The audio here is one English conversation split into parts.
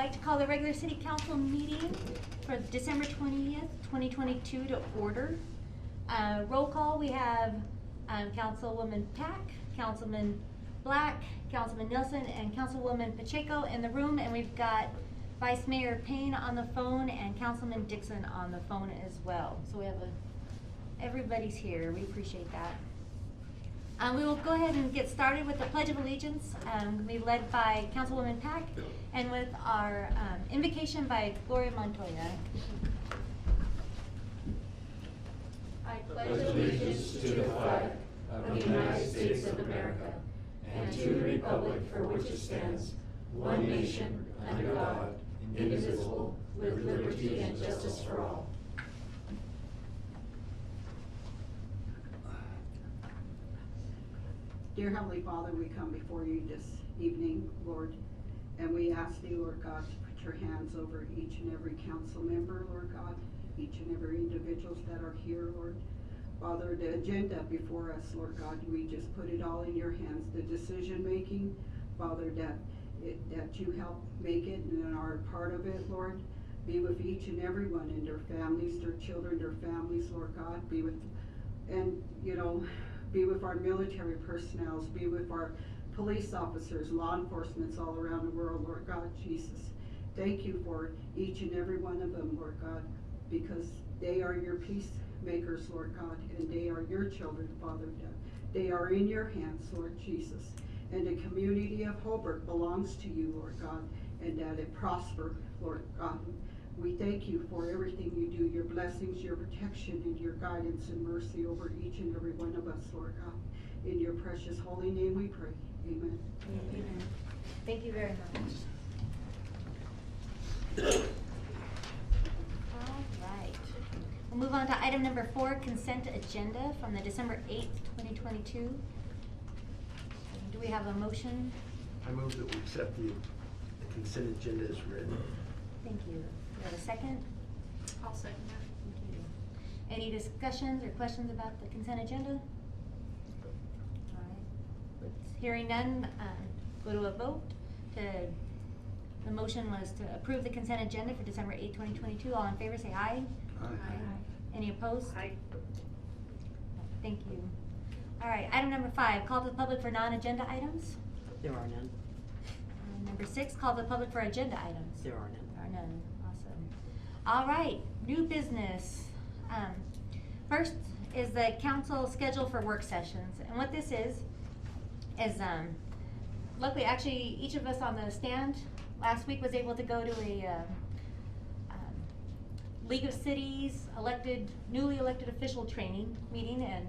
like to call the regular city council meeting for December 20th, 2022 to order. Roll call, we have Councilwoman Pack, Councilman Black, Councilman Nielsen, and Councilwoman Pacheco in the room, and we've got Vice Mayor Payne on the phone and Councilman Dixon on the phone as well. So we have everybody's here. We appreciate that. We will go ahead and get started with the Pledge of Allegiance. We'll be led by Councilwoman Pack and with our invocation by Gloria Montoya. I pledge allegiance to the flag of the United States of America and to the republic for which it stands, one nation, under God, indivisible, with liberty and justice for all. Dear Heavenly Father, we come before you this evening, Lord, and we ask you, Lord God, to put your hands over each and every council member, Lord God, each and every individuals that are here, Lord. Father, the agenda before us, Lord God, we just put it all in your hands. The decision making, Father, that you help make it and are part of it, Lord. Be with each and every one and their families, their children, their families, Lord God. Be with, and be with our military personnel, be with our police officers, law enforcement all around the world, Lord God, Jesus. Thank you for each and every one of them, Lord God, because they are your peacemakers, Lord God, and they are your children, Father. They are in your hands, Lord Jesus. And the community of Holbrook belongs to you, Lord God, and that it prosper, Lord God. We thank you for everything you do, your blessings, your protection, and your guidance and mercy over each and every one of us, Lord God. In your precious holy name we pray. Amen. Amen. Thank you very much. All right. We'll move on to item number 4, consent agenda from the December 8th, 2022. Do we have a motion? I move that we accept the consent agenda as read. Thank you. Do we have a second? I'll second that. Thank you. Any discussions or questions about the consent agenda? All right. Hearing none, go to a vote. The motion was to approve the consent agenda for December 8, 2022. All in favor say aye. Aye. Any opposed? Aye. Thank you. All right, item number 5, call to the public for non-agenda items. There are none. Number 6, call to the public for agenda items. There are none. There are none. Awesome. All right, new business. First is the council schedule for work sessions. And what this is luckily, actually, each of us on the stand last week was able to go to a League of Cities newly elected official training meeting, and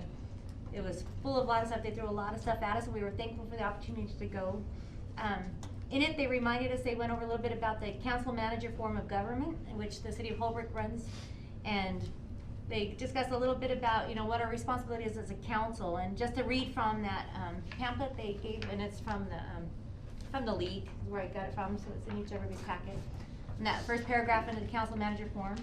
it was full of a lot of stuff. They threw a lot of stuff at us, and we were thankful for the opportunity to go. In it, they reminded us, they went over a little bit about the council manager form of government, in which the city of Holbrook runs, and they discussed a little bit about, what our responsibility is as a council. And just to read from that pamphlet they gave, and it's from the league, where I got it from, so it's in each everybody's packet. And that first paragraph into the council manager form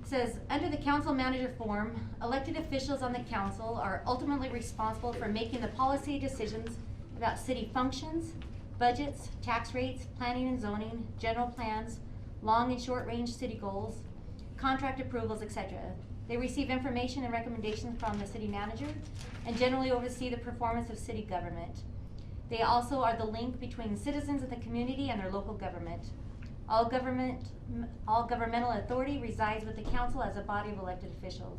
says, under the council manager form, elected officials on the council are ultimately responsible for making the policy decisions about city functions, budgets, tax rates, planning and zoning, general plans, long and short range city goals, contract approvals, etc. They receive information and recommendations from the city manager and generally oversee the performance of city government. They also are the link between citizens of the community and their local government. All governmental authority resides with the council as a body of elected officials.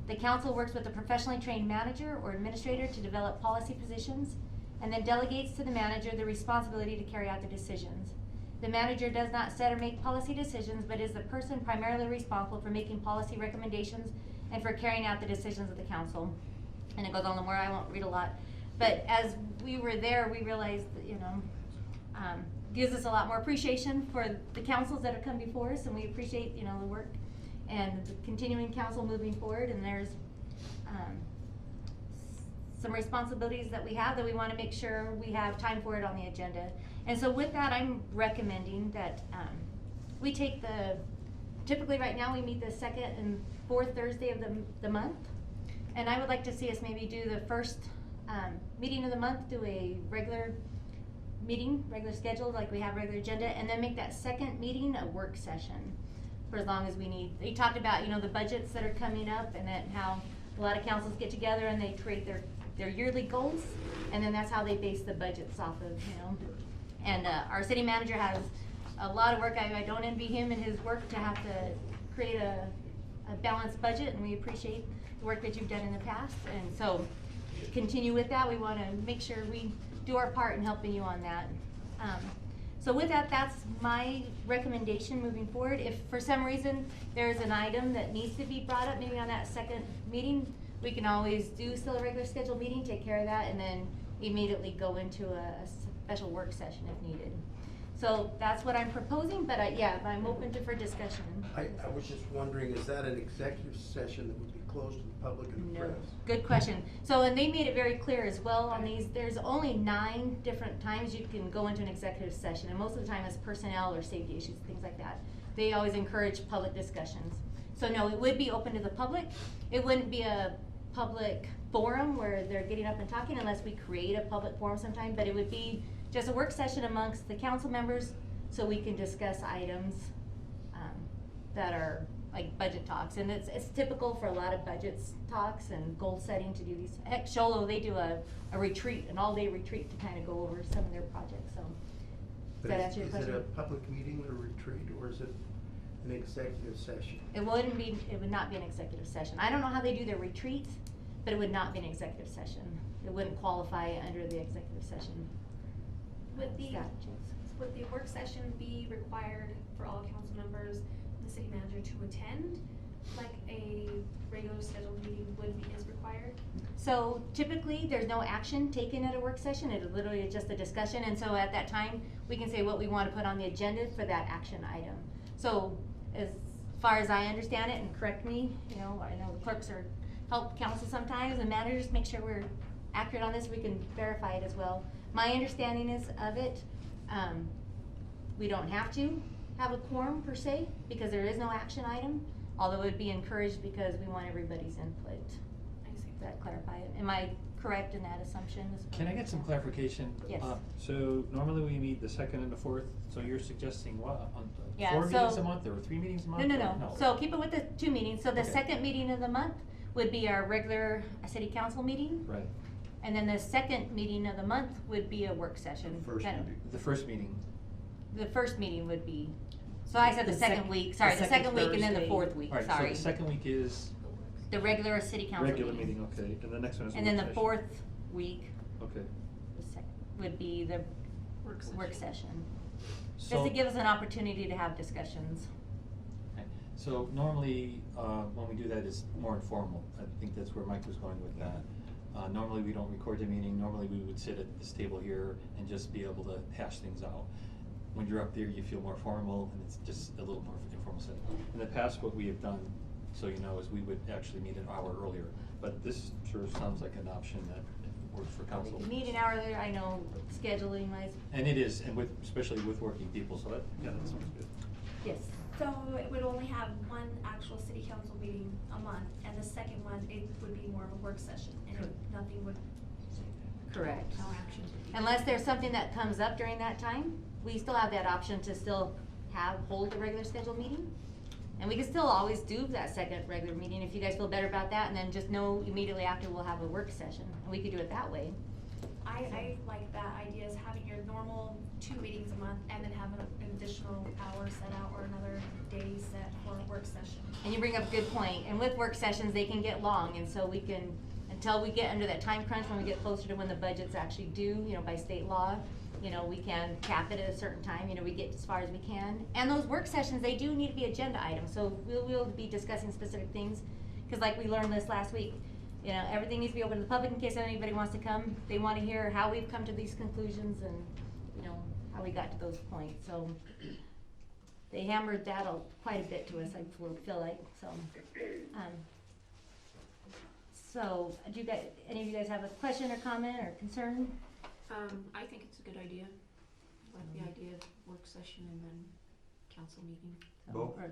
The council works with a professionally trained manager or administrator to develop policy positions and then delegates to the manager the responsibility to carry out the decisions. The manager does not set or make policy decisions, but is the person primarily responsible for making policy recommendations and for carrying out the decisions of the council. And it goes on more, I won't read a lot. But as we were there, we realized that, gives us a lot more appreciation for the councils that have come before us, and we appreciate, the work and the continuing council moving forward. And there's some responsibilities that we have that we want to make sure we have time for it on the agenda. And so with that, I'm recommending that we take typically right now we meet the 2nd and 4th Thursday of the month. And I would like to see us maybe do the first meeting of the month, do a regular meeting, regular scheduled, like we have regular agenda, and then make that second meeting a work session for as long as we need. They talked about, you know, the budgets that are coming up and then how a lot of councils get together and they create their yearly goals, and then that's how they base the budgets off of, you know. And our city manager has a lot of work. I don't envy him and his work to have to create a balanced budget, and we appreciate the work that you've done in the past. And so continue with that. We want to make sure we do our part in helping you on that. So with that, that's my recommendation moving forward. If for some reason there's an item that needs to be brought up, maybe on that second meeting, we can always do still a regular scheduled meeting, take care of that, and then immediately go into a special work session if needed. So that's what I'm proposing, but yeah, I'm open for discussion. I was just wondering, is that an executive session that would be closed to the public and the No, press? good question. So, and they made it very clear as well on these, there's only 9 different times you can go into an executive session, and most of the time it's personnel or safety issues, things like that. They always encourage public discussions. So no, it would be open to the public. It wouldn't be a public forum where they're getting up and talking unless we create a public forum sometime, but it would be just a work session amongst the council members so we can discuss items that are like budget talks. And it's typical for a lot of budgets talks and goal setting to do these. Heck, Sholo, they do a retreat, an all-day retreat to kind of go over some of their projects. So does that answer your question? Is it a public meeting or retreat, or is it an executive session? It would not be an executive session. I don't know how they do their retreats, but it would not be an executive session. It wouldn't qualify under the executive session. Would the statutes. work session be required for all council members and the city manager to attend, like a regular scheduled meeting is required? So typically, there's no action taken at a work session. It literally is just a discussion, and so at that time, we can say what we want to put on the agenda for that action item. So as far as I understand it, and correct me, you know, I know the clerks help counsel sometimes, and managers make sure we're accurate on this, we can verify it as well. My understanding is of it, we don't have to have a quorum per se, because there is no action item, although it would be encouraged because we want everybody's input. I see. Does that clarify it? Am I correct in that assumption? Can I get some clarification? Yes. So normally we meet the 2nd and the 4th, so you're suggesting what, on Yeah, 4 meetings so- a month, or 3 meetings a month? No. So keep it with the 2 meetings. So the Okay. second meeting of the month would be our regular city council meeting. Right. And then the second meeting of the month would be a work session. First Kind of- meeting. The first meeting. The first meeting would be, so I said the The second sec- week, sorry, the the second second week and then the Thursday. 4th week, All right, so sorry. the second week is The regular city council regular meeting, okay, and the next one is a And then work the session. 4th week Okay. would be the work session. Just to So- give us an opportunity to have discussions. Okay. So normally, when we do that, it's more informal. I think that's where Mike was going with that. Normally, we don't record the meeting. Normally, we would sit at this table here and just be able to hash things out. When you're up there, you feel more formal, and it's just a little more informal setting. In the past, what we have done, so you know, is we would actually meet an hour earlier. But this sure sounds like an option that works for council. Meet an hour later, I know scheduling wise, And it is, and with, especially with working people, so that, yeah, that sounds good. yes. So it would only have one actual city council meeting a month, and the second one, it would be more of a work session, and nothing would. Correct. No actions would be. Unless there's something that comes up during that time, we still have that option to still hold a regular scheduled meeting. And we can still always do that second regular meeting if you guys feel better about that, and then just know immediately after we'll have a work session, and we could do it that way. I like that idea, is having your normal 2 meetings a month, and then have an additional hour set out, or another day set for a work session. And you bring up a good point, and with work sessions, they can get long, and so we can, until we get under that time crunch, when we get closer to when the budget's actually due, you know, by state law, you know, we can cap it at a certain time, you know, we get as far as we can. And those work sessions, they do need to be agenda items, so we'll be discussing specific things, because like we learned this last week, you know, everything needs to be open to the public in case anybody wants to come. They want to hear how we've come to these conclusions and, you know, how we got to those points, so. They hammered that quite a bit to us, I feel like, so. So, do you guys, any of you guys have a question or comment or concern? I think it's a good idea. I like the idea of work session and then council meeting. Both? Or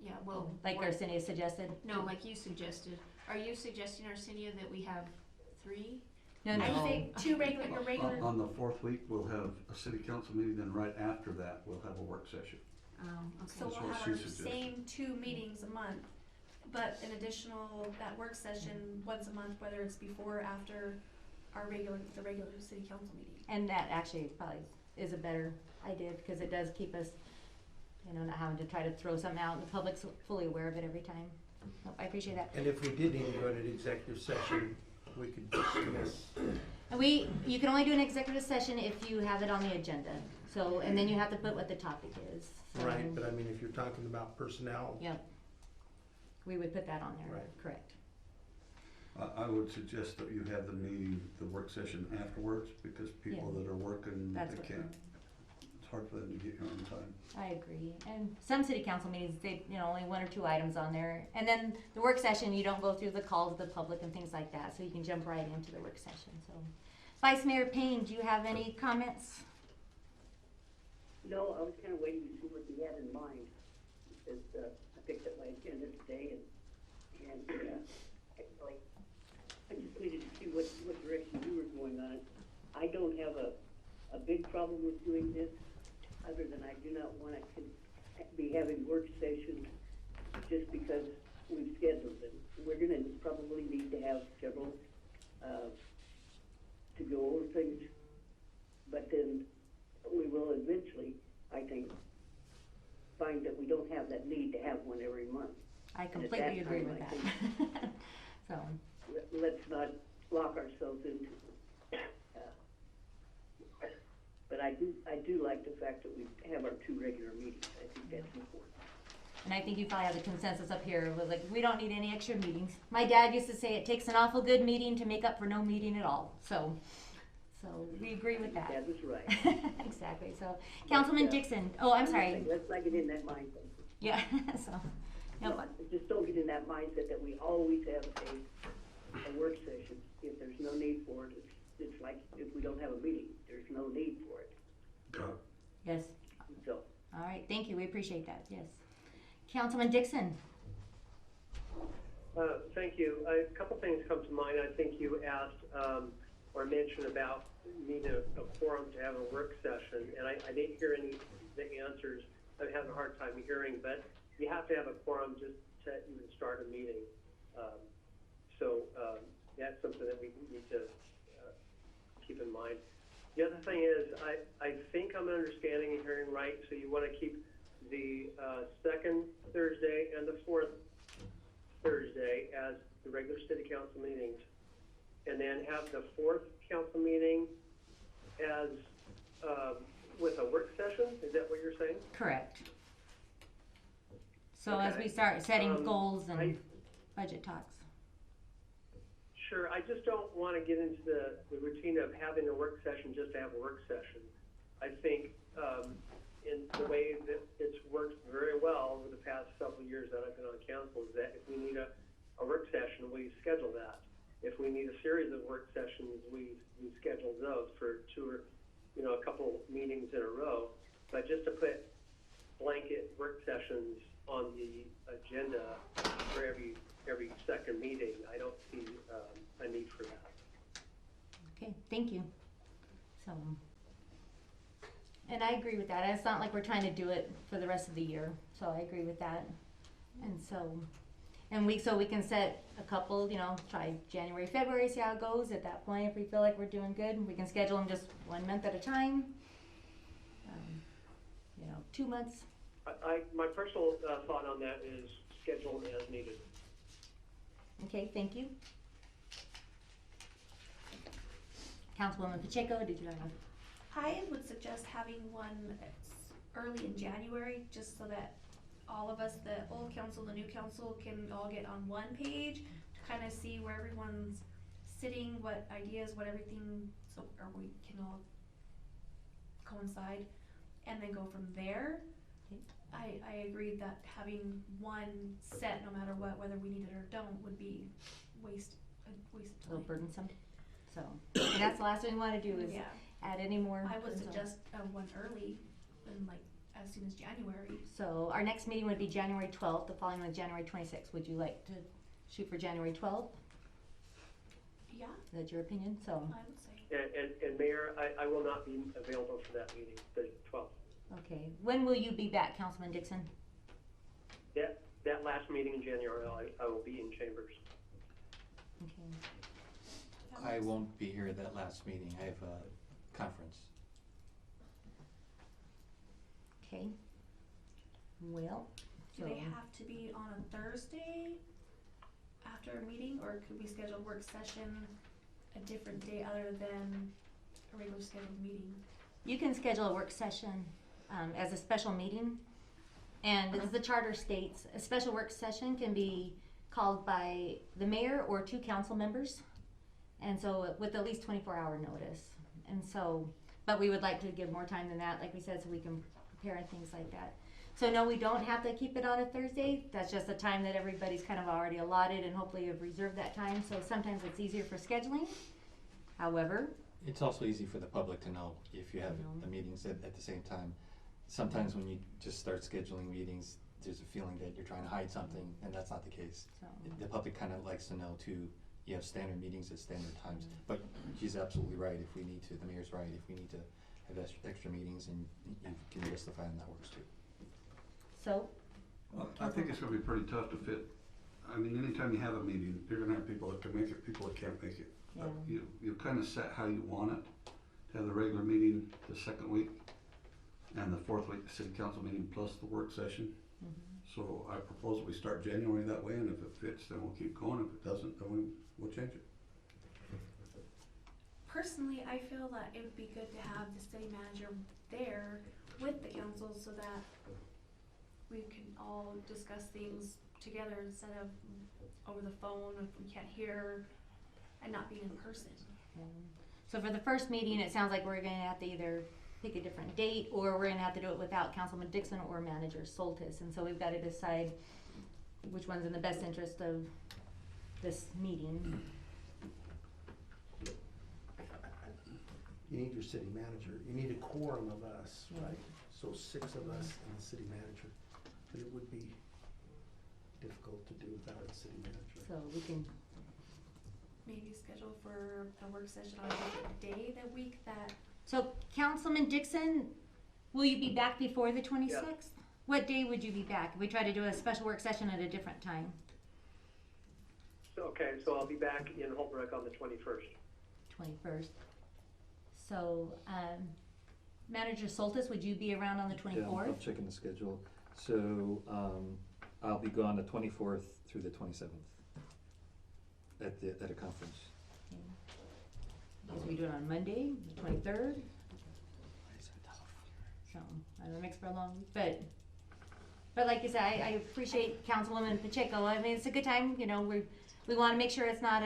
Yeah, well. like what- Arsenio suggested? No, like you suggested. Are you suggesting, Arsenio, that we have 3 No, I'd no. say your regular. On the fourth week, we'll have a city council meeting, then right after that, we'll have a work session. So That's we'll what have she our suggested. same 2 meetings a month, but an additional, that work session once a month, whether it's before or after the regular city council meeting. And that actually probably is a better idea, because it does keep us, you know, not having to try to throw something out, and the public's fully aware of it every time. Nope, I appreciate that. And if we did need to go to an executive session, we could discuss. And you can only do an executive session if you have it on the agenda, so, and then you have to put what the topic is. So, Right, but I mean, if you're talking about personnel, yep, we would put that on there, Right. correct. I would suggest that you have the work session afterwards, because people Yeah. that are working, That's they what- can't, it's hard for them to get here on time. I agree, and some city council meetings, they, you know, only 1 or 2 items on there, and then the work session, you don't go through the calls of the public and things like that, so you can jump right into the work session, so. Vice Mayor Payne, do you have any comments? No, I was kind of waiting to see what you had in mind, because I picked up my agenda today, and actually, I just needed to see what direction you were going on. I don't have a big problem with doing this, other than I do not want to be having work sessions just because we've scheduled them. We're gonna probably need to have several, to go over things, but then we will eventually, I think, find that we don't have that need to have one every month. I at completely that agree time, with I that. So, Let's not lock ourselves into, but I do like the fact that we have our 2 regular meetings. I think that's important. and I think you probably have the consensus up here, was like, we don't need any extra meetings. My dad used to say it takes an awful good meeting to make up for no meeting at all, so we agree with that. That was right. Exactly, so, Councilman Dixon, oh, I'm sorry, Let's not get in that mindset. yeah, so, No, no, just don't get in that mindset that we always have a work session. If there's no need for it, it's like if we don't have a meeting, there's no need for it. yes, So, all right, thank you, we appreciate that, yes. Councilman Dixon, Thank you. A couple things come to mind. I think you asked or mentioned about needing a quorum to have a work session, and I didn't hear any of the answers. I'm having a hard time hearing, but you have to have a quorum just to even start a meeting. So that's something that we need to keep in mind. The other thing is, I think I'm understanding and hearing right, so you want to keep the second Thursday and the fourth Thursday as the regular city council meetings, and then have the fourth council meeting as with a work session. Is that what you're saying? correct. So as we Okay. start setting goals I- and budget talks. Sure. I just don't want to get into the routine of having a work session just to have a work session. I think in the way that it's worked very well over the past several years that I've been on council is that if we need a work session, we schedule that. If we need a series of work sessions, we schedule those for 2 or, a couple meetings in a row. But just to put blanket work sessions on the agenda for every second meeting, I don't see a need for that. Okay, thank you. So, and I agree with that. It's not like we're trying to do it for the rest of the year, so I agree with that. And so we can set a couple, try January, February, see how it goes. At that point, if we feel like we're doing good, we can schedule them just 1 month at a time. 2 months. My personal thought on that is scheduled as needed. Okay, thank you. Councilwoman Pacheco, did you have a? I would suggest having one early in January, just so that all of us, the old council, the new council, can all get on one page to kind of see where everyone's sitting, what ideas, what everything, so or we can all coincide, and then go from there. I agree that having one set, no matter what, whether we need it or don't, would be a waste of A time. little burdensome. So, and that's the last thing we want to do is Yeah. add any more. I would burdensome. suggest one early, and like as soon as January. So our next meeting would be January 12th, the following one January 26th. Would you like to shoot for January 12th? Yeah, Is that your opinion? So, I would say. And Mayor, I will not be available for that meeting, the 12th. okay. When will you be back, Councilman Dixon? That last meeting in January, I will be in chambers. Okay. I won't be here at that last meeting. I have a conference. Okay. Well, Do so, they have to be on a Thursday after a meeting, or could we schedule a work session a different day other than a regular scheduled meeting? you can schedule a work session as a special meeting. And as the charter states, a special work session can be called by the mayor or 2 council members. And so with at least 24-hour notice. And so, but we would like to give more time than that, like we said, so we can prepare and things like that. So no, we don't have to keep it on a Thursday. That's just a time that everybody's kind of already allotted and hopefully have reserved that time. So sometimes it's easier for scheduling. However, It's also easy for the public to know if you have the meetings at the same time. Sometimes when you just start scheduling meetings, there's a feeling that you're trying to hide something, and that's not the case. so, The public kind of likes to know too, you have standard meetings at standard times, but she's absolutely right, if we need to, the mayor's right, if we need to have extra meetings and you can justify them, that works too. so, Well, I think it's gonna be pretty tough to fit. I mean, anytime you have a meeting, you're gonna have people that can make it, people that can't make it. yeah. You kind of set how you want it, to have the regular meeting the second week, and the fourth week, the city council meeting plus the work session. So I propose that we start January that way, and if it fits, then we'll keep going. If it doesn't, then we'll change it. Personally, I feel that it would be good to have the city manager there with the council so that we can all discuss things together instead of over the phone if we can't hear and not being in person. So for the first meeting, it sounds like we're gonna have to either pick a different date or we're gonna have to do it without Councilman Dixon or Manager Soltis. And so we've gotta decide which one's in the best interest of this meeting. You need your city manager. You need a quorum of us, right? So 6 of us and the city manager. But it would be difficult to do without a city manager. So we can, Maybe schedule for a work session on a different day that week that, so Councilman Dixon, will you be back before the 26th? What day would you be back? If we try to do a special work session at a different time? So I'll be back in Holbrook on the 21st. 21st. So, Manager Soltis, would you be around on the 24th? I'm checking the schedule. So, I'll be gone the 24th through the 27th at a conference. Because we do it on Monday, the 23rd. So, I know it makes for a long week, but like you said, I appreciate Councilwoman Pacheco. I mean, it's a good time, you know, we wanna make sure it's not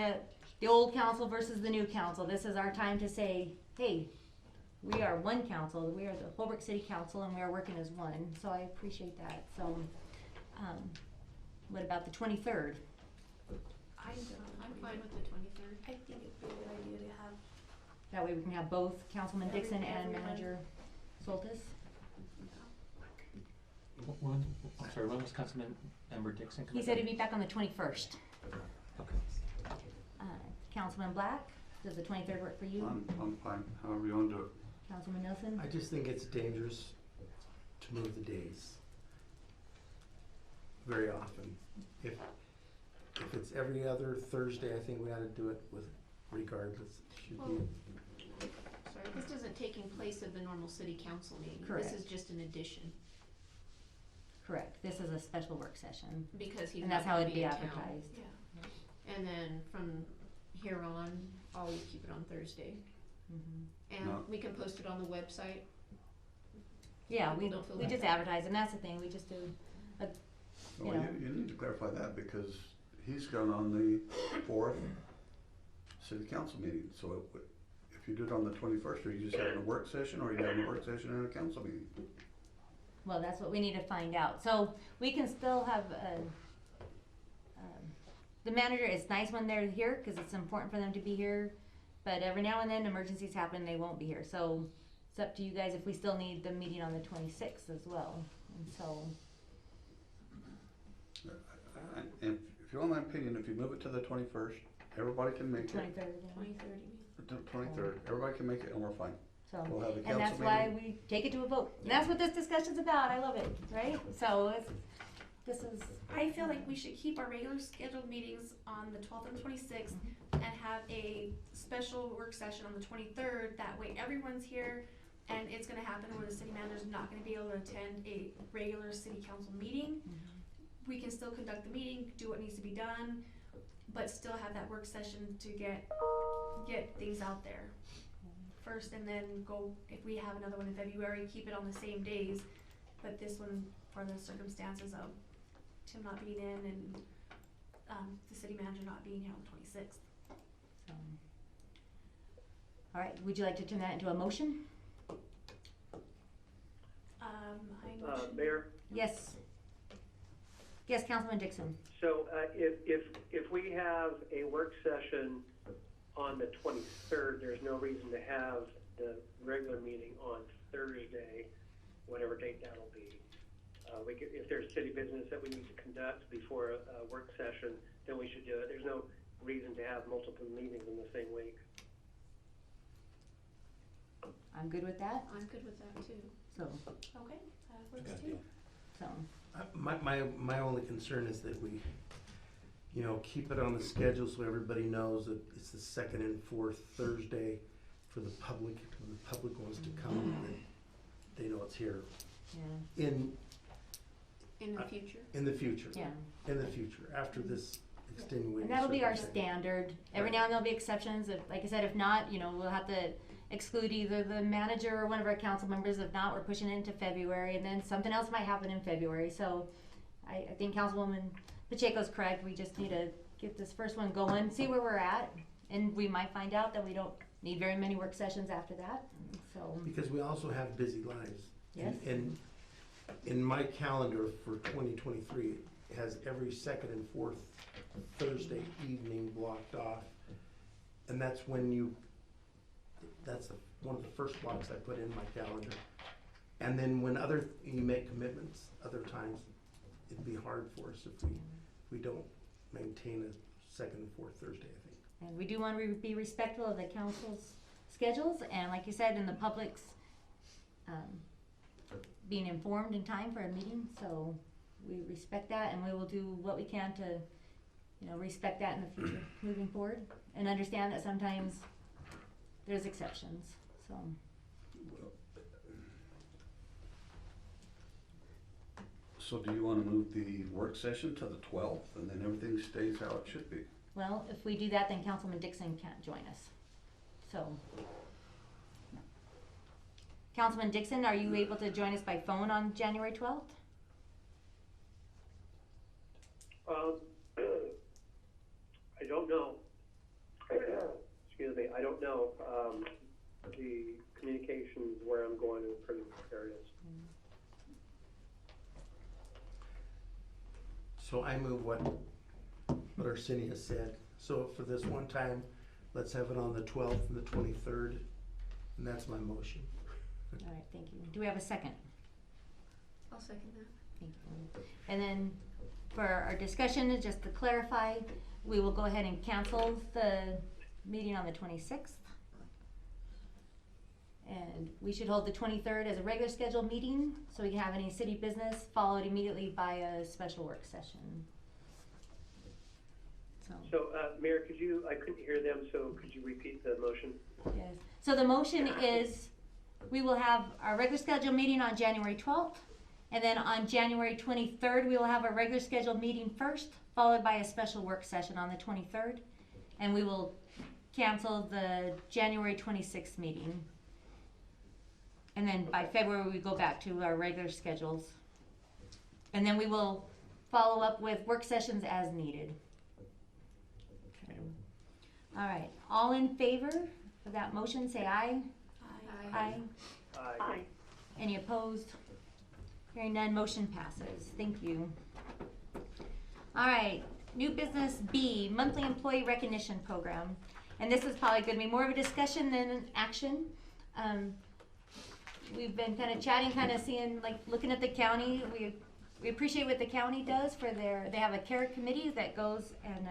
the old council versus the new council. This is our time to say, hey, we are one council, we are the Holbrook City Council, and we are working as one, so I appreciate that. So, what about the 23rd? I'm good on the I'm fine with the 23rd. I think it'd be a good idea to have. That way we can have both Councilman Dixon and Everyone. Manager Soltis. I'm sorry, when was Councilman Member Dixon coming He said back? he'd be back on the 21st. Okay. Councilman Black, does the 23rd work for you? I'm fine, however you wanna do it. Councilman Nelson? I just think it's dangerous to move the days very often. If it's every other Thursday, I think we ought to do it with regardless. Should be. Sorry, this isn't taking place of the normal city council meeting. Correct. This is just an addition, Correct, this is a special work session. because he's And not that's how gonna it'd be be in town. advertised. Yeah. And then from here on, always keep it on Thursday. Mhm. And No. we can post it on the website. Yeah, People we don't feel we like just that. advertise, and that's the thing, we just do, Well, know. you need to clarify that because he's gone on the 4th city council meeting. So if you do it on the 21st, are you just having a work session or are you having a work session and a council meeting? well, that's what we need to find out. So we can still have, the manager, it's nice when they're here, cause it's important for them to be here. But every now and then, emergencies happen, they won't be here, so it's up to you guys if we still need the meeting on the 26th as well, and so. And if you want my opinion, if you move it to the 21st Everybody can make it. 23rd. 23rd, you mean? 23rd, everybody can make it and we're fine. So, We'll have a and council that's why meeting. we take it to a vote. And that's what this discussion's about. I love it, right? So this is, I feel like we should keep our regular scheduled meetings on the 12th and 26th and have a special work session on the 23rd. That way everyone's here, and it's gonna happen where the city manager's not gonna be able to attend a regular city council meeting. We can still conduct the meeting, do what needs to be done, but still have that work session to get things out there first, and then go, if we have another one in February, keep it on the same days. But this one, for the circumstances of Tim not being in and the city manager not being here on the 26th. all right, would you like to turn that into a motion? I motion. Mayor, Yes. Yes, Councilman Dixon. so if we have a work session on the 23rd, there's no reason to have the regular meeting on Thursday, whatever date that'll be. If there's city business that we need to conduct before a work session, then we should do it. There's no reason to have multiple meetings in the same week. I'm good with that, I'm good with that too. so, Okay, that works too. so, My only concern is that we, keep it on the schedule so everybody knows that it's the second and fourth Thursday for the public. When the public wants to come, that they know it's here yeah, In the future? in the future. yeah. In the future, after this extenuating. And that'll be our circumstance. standard. Every Right. now and then there'll be exceptions. If, like I said, if not, we'll have to exclude either the manager or one of our council members. If not, we're pushing it into February, and then something else might happen in February. So I think Councilwoman Pacheco's correct. We just need to get this first one going, see where we're at, and we might find out that we don't need very many work sessions after that. So, Because we also have busy lives. yes. And in my calendar for 2023, it has every second and fourth Thursday evening blocked off. And that's one of the first blocks I put in my calendar. And then when you make commitments, other times, it'd be hard for us if we don't maintain a second and fourth Thursday, I think. And we do want to be respectful of the council's schedules, and like you said, in the public's being informed in time for a meeting, so we respect that, and we will do what we can to, respect that in the future, moving forward, and understand that sometimes there's exceptions, so. So do you wanna move the work session to the 12th and then everything stays how it should be? Well, if we do that, then Councilman Dixon can't join us, so. Councilman Dixon, are you able to join us by phone on January 12th? I don't know. Excuse me, I don't know. The communications where I'm going is pretty precarious. So I move what Arsenio said. So for this one time, let's have it on the 12th and the 23rd, and that's my motion. All right, thank you. Do we have a second? I'll second that. Thank you. And then for our discussion, just to clarify, we will go ahead and cancel the meeting on the 26th. And we should hold the 23rd as a regular scheduled meeting, so we can have any city business followed immediately by a special work session. So, Mayor, I couldn't hear them, so could you repeat the motion? Yes. So the motion is, we will have our regular scheduled meeting on January 12th, and then on January 23rd, we will have a regular scheduled meeting first, followed by a special work session on the 23rd, and we will cancel the January 26th meeting. And then by February, we go back to our regular schedules. And then we will follow up with work sessions as needed. Okay. All right, all in favor of that motion, say aye. Aye. Aye. Any opposed? Hearing none, motion passes. Thank you. All right, new business B, monthly employee recognition program. And this is probably gonna be more of a discussion than an action. We've been kind of chatting, kind of seeing, like, looking at the county. We appreciate what the county does for they have a care committee that goes and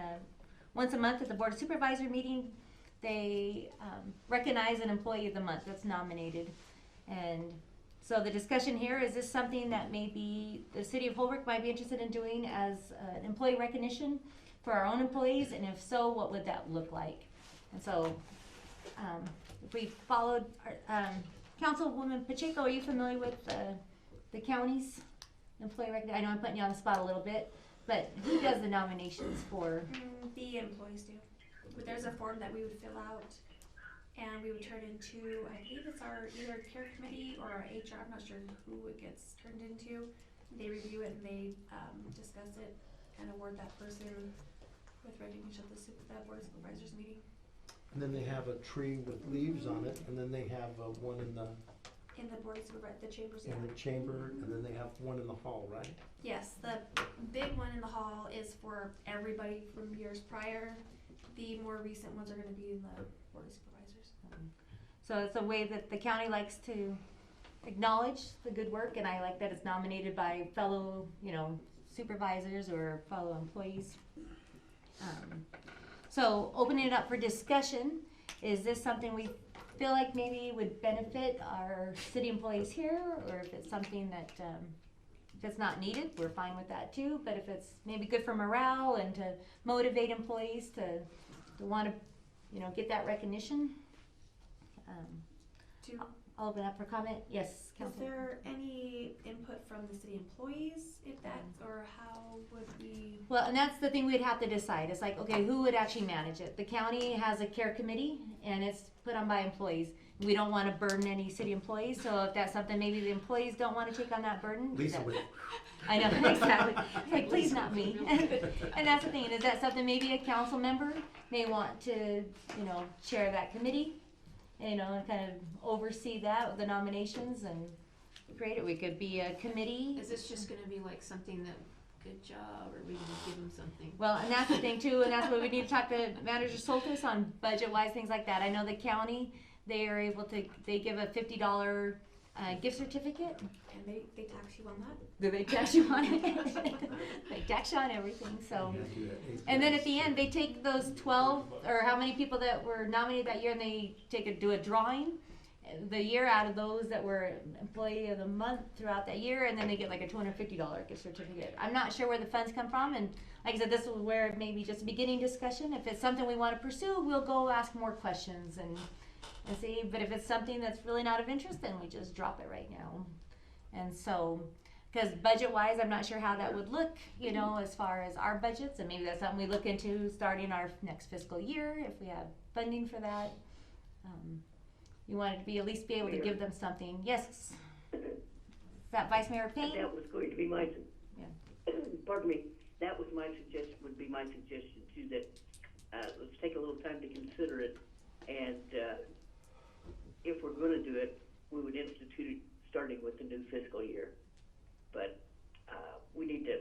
once a month at the Board of Supervisor meeting, they recognize an employee of the month that's nominated. And so the discussion here, is this something that maybe the city of Holbrook might be interested in doing as an employee recognition for our own employees? And if so, what would that look like? And so if we followed, Councilwoman Pacheco, are you familiar with the county's employee recognition? I know I'm putting you on the spot a little bit, but who does the nominations for? The employees do. But there's a form that we would fill out, and we would turn into, I believe it's our either care committee or our HR, I'm not sure who it gets turned into. They review it and they discuss it and award that person with recognition at the Board of Supervisors meeting. And then they have a tree with leaves on it, and then they have one in the Board of Supervisors, the chambers, yeah. in the chamber, and then they have one in the hall, right? Yes, the big one in the hall is for everybody from years prior. The more recent ones are gonna be in the Board of Supervisors. So it's a way that the county likes to acknowledge the good work, and I like that it's nominated by fellow, supervisors or fellow employees. So opening it up for discussion, is this something we feel like maybe would benefit our city employees here, or if it's something that, if it's not needed, we're fine with that too, but if it's maybe good for morale and to motivate employees to want to, get that recognition? I'll open up for comment. Yes, Is Councilor. there any input from the city employees if that, or how would we? Well, and that's the thing we'd have to decide. It's like, okay, who would actually manage it? The county has a care committee, and it's put on by employees. We don't want to burden any city employees, so if that's something maybe the employees don't want to take on that burden. Lisa would. I know, exactly. It's like, please not me. And that's the thing, is that something maybe a council member may want to, chair that committee, and kind of oversee that with the nominations and create it. We could be a committee. Is this just gonna be like something that, good job, or we gonna give them something? Well, and that's the thing too, and that's what we need to talk to Manager Soltis on budget-wise, things like that. I know the county, they are able to, they give a $50 gift certificate. And they tax you on that? Do they tax you on it? They tax you on everything, so. And then at the end, they take those 12, or how many people that were nominated that year, and they do a drawing the year out of those that were employee of the month throughout that year, and then they get like a $250 gift certificate. I'm not sure where the funds come from, and like I said, this is where maybe just a beginning discussion. If it's something we want to pursue, we'll go ask more questions and see. But if it's something that's really not of interest, then we just drop it right now. And so, because budget-wise, I'm not sure how that would look, as far as our budgets, and maybe that's something we look into starting our next fiscal year if we have funding for that. You wanted to be at least be able to give them something. Yes. Is that Vice Mayor Payne? That was going to be my, pardon me, that was my suggestion, would be my suggestion too, that, let's take a little time to consider it, and, if we're gonna do it, we would institute it starting with the new fiscal year. But, we need to,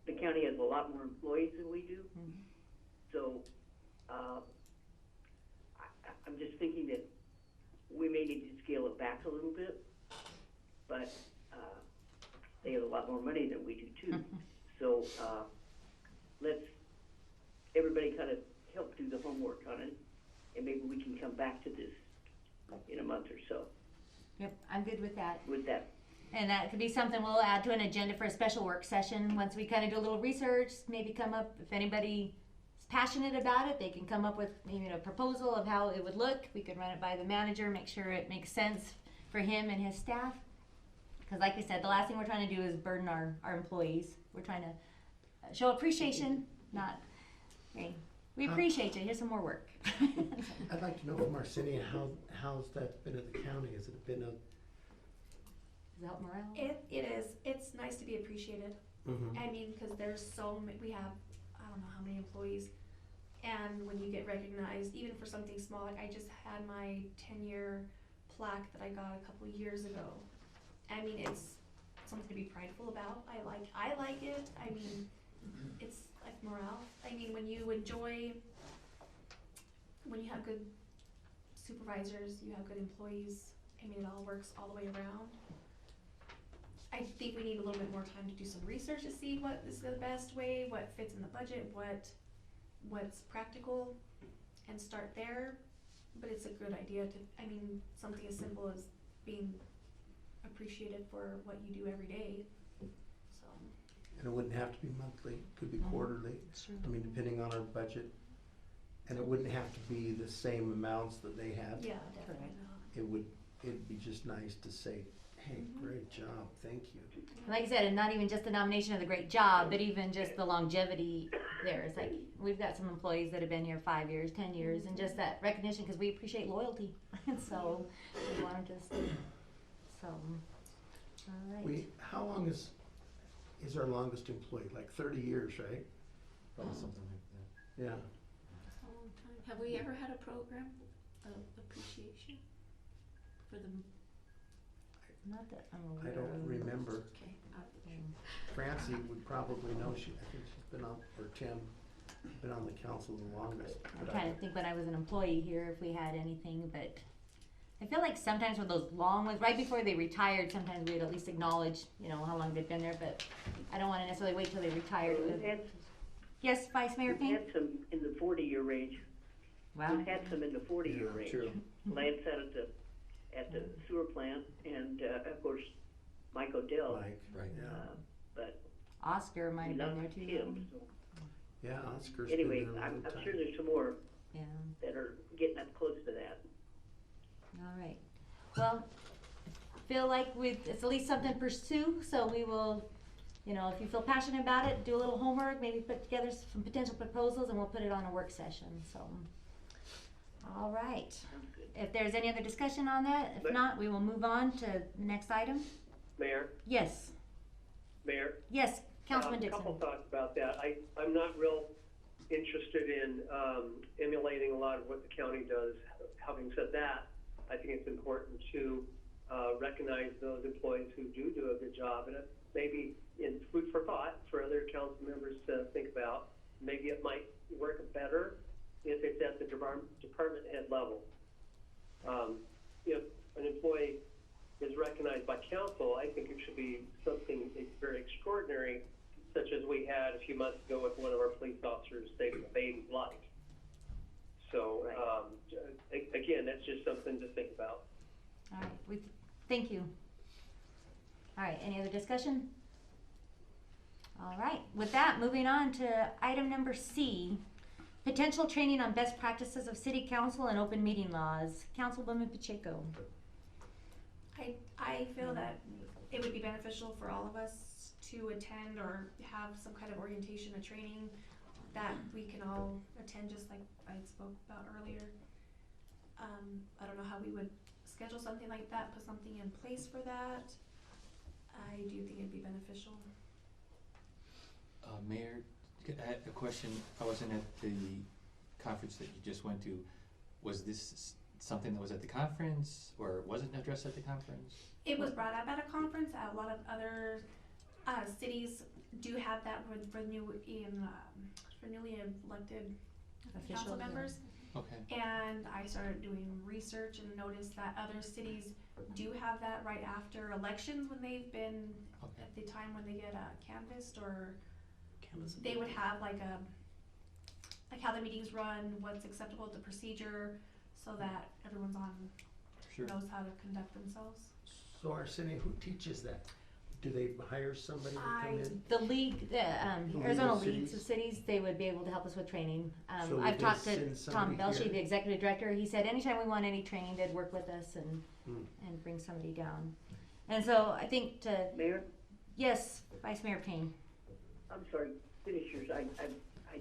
the county has a lot more employees than we do, so, I'm just thinking that we may need to scale it back a little bit, but they have a lot more money than we do too. So let's everybody kind of help do the homework on it, and maybe we can come back to this in a month or so. Yep, I'm good with that. With that. And that could be something we'll add to an agenda for a special work session. Once we kind of do a little research, maybe come up, if anybody is passionate about it, they can come up with maybe a proposal of how it would look. We could run it by the manager, make sure it makes sense for him and his staff. Because like I said, the last thing we're trying to do is burden our employees. We're trying to show appreciation, not, hey, we appreciate you, here's some more work. I'd like to know from Arsenio, how's that been at the county? Has it been a? Does that help morale? It is. It's nice to be appreciated. I mean, because there's we have, I don't know how many employees, and when you get recognized, even for something small, like I just had my 10-year plaque that I got a couple years ago. I mean, it's something to be prideful about. I like it. I mean, it's like morale. I mean, when you have good supervisors, you have good employees, I mean, it all works all the way around. I think we need a little bit more time to do some research to see what is the best way, what fits in the budget, what what's practical and start there. But it's a good idea to, I mean, something as simple as being appreciated for what you do every day, so. And it wouldn't have to be monthly, it could be quarterly. Sure. I mean, depending on our budget. And it wouldn't have to be the same amounts that they have. Yeah, definitely not. It'd be just nice to say, hey, great job, thank you. Like I said, and not even just the nomination of the great job, but even just the longevity there. It's like, we've got some employees that have been here 5 years, 10 years, and just that recognition, because we appreciate loyalty. And so, we want them to stay. So, all right. How long is our longest employee? Like 30 years, right? Probably something like that. Yeah. That's a long time. Have we ever had a program of appreciation for the, Not that I'm I aware don't of. remember. okay, Francie would probably know, I think she's been on, or Tim, been on the council the longest. I'm but trying to think when I was an employee here if we had anything, but I feel like sometimes with those long ones, right before they retired, sometimes we'd at least acknowledge, you know, how long they've been there, but I don't wanna necessarily wait till they retired. We've had, Yes, Vice Mayor we've Payne? had some in the 40-year range. Wow. We've had some in the 40-year Yeah, range. true. Lance out at the sewer plant, and of course, Mike Odell. Mike, Right. yeah. But Oscar might have been there too. him, so. Yeah, Oscar's been Anyway, there a I'm long time. sure there's some more Yeah, that are getting up close to that. all right. Well, feel like it's at least something to pursue, so we will, you know, if you feel passionate about it, do a little homework, maybe put together some potential proposals, and we'll put it on a work session, so. All right. Sounds good. If there's any other discussion on that, if not, we will move on to the next item. Mayor, Yes, Mayor? Councilman A Dixon. couple thoughts about that. I'm not real interested in emulating a lot of what the county does. Having said that, I think it's important to recognize those employees who do a good job, and it maybe in food for thought for other council members to think about. Maybe it might work better if it's at the department head level. If an employee is recognized by council, I think it should be something very extraordinary, such as we had a few months ago with one of our police officers saving a baby's life. So, again, that's just something to think about. All right, thank you. All right, any other discussion? All right, with that, moving on to item number C, potential training on best practices of city council and open meeting laws. Councilwoman Pacheco. I feel that it would be beneficial for all of us to attend or have some kind of orientation or training that we can all attend, just like I spoke about earlier. I don't know how we would schedule something like that, put something in place for that. I do think it'd be beneficial. Mayor, I had a question. I wasn't at the conference that you just went to. Was this something that was at the conference, or wasn't addressed at the conference? It was brought up at a conference. A lot of other cities do have that for newly elected council Officials, yeah. members. Okay. And I started doing research and noticed that other cities do have that right after elections when they've been, Okay. at the time when they get canvassed, or they would have like how the meetings run, what's acceptable, the procedure, so that everyone's Sure. knows how to conduct themselves. So Arsenio, who teaches that? Do they hire somebody to come in? The league, The Arizona League of Leagues of Cities, they would be able to help us with training. So would I've they talked to send Tom somebody Belshey, here? the executive director. He said anytime we want any training, they'd work with us and bring somebody down. And so I think Mayor, yes, Vice Mayor Payne. I'm sorry, finish yours. I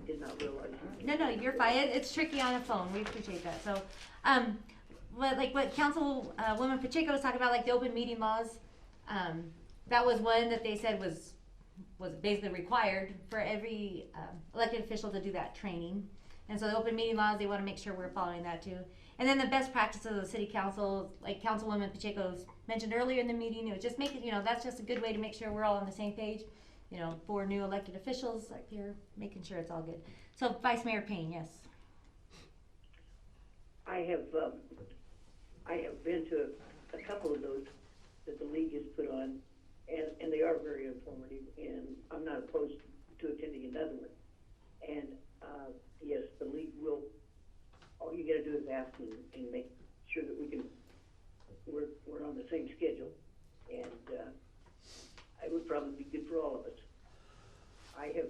did not realize. No, you're fine. It's tricky on a phone. We appreciate that. So, what Councilwoman Pacheco was talking about, like the open meeting laws, that was one that they said was basically required for every elected official to do that training. And so the open meeting laws, they want to make sure we're following that too. And then the best practices of the city council, like Councilwoman Pacheco mentioned earlier in the meeting, it was just making, that's just a good way to make sure we're all on the same page. For new elected officials up here, making sure it's all good. So Vice Mayor Payne, yes. I have been to a couple of those that the league has put on, and they are very informative, and I'm not opposed to attending another one. And yes, task and make sure that we're on the same schedule. And it would probably be good for all of us. I have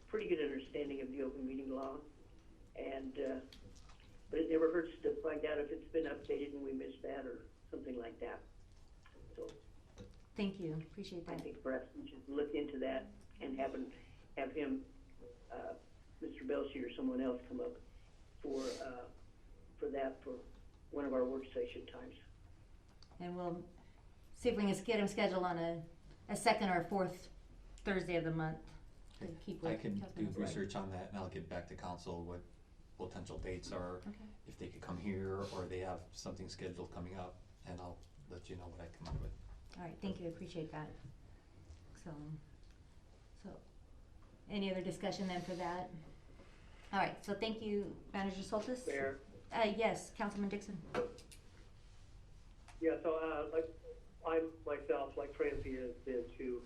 pretty good understanding of the open meeting law, and but it never hurts to find out if it's been updated and we missed that or something like that. So Thank you, appreciate I that. think perhaps we should look into that and have him, Mr. Belshie or someone else come up for one of our work session times. And we'll see if we can get him scheduled on a second or fourth Thursday of the month. To keep with I can do Councilman's right. research on that and I'll get back to council what potential dates are, Okay. if they could come here or they have something scheduled coming up, and I'll let you know what I come up with. All right, thank you, appreciate that. So, any other discussion then for that? All right, so thank you, Manager Soltis. Mayor? Yes, Councilman Dixon. Yeah, so, like, I myself, like Francie, has been to,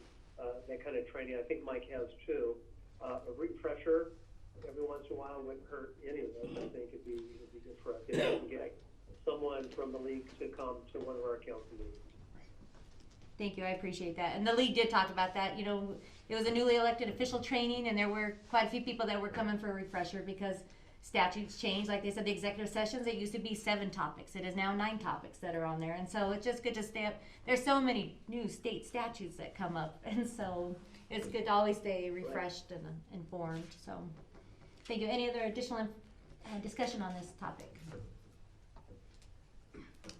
that kind of training. I think Mike has too. A refresher every once in a while wouldn't hurt any of us. I think it'd be good for us if we can get someone from the league to come to one of our council meetings. Thank you, I appreciate that. And the league did talk about that, you know, it was a newly elected official training and there were quite a few people that were coming for a refresher because statutes changed. Like they said, the executive sessions, it used to be 7 topics. It is now 9 topics that are on there. And so it's just good to stay up. There's so many new state statutes that come up. And so it's good to always stay refreshed and informed. So thank you. Any other additional discussion on this topic?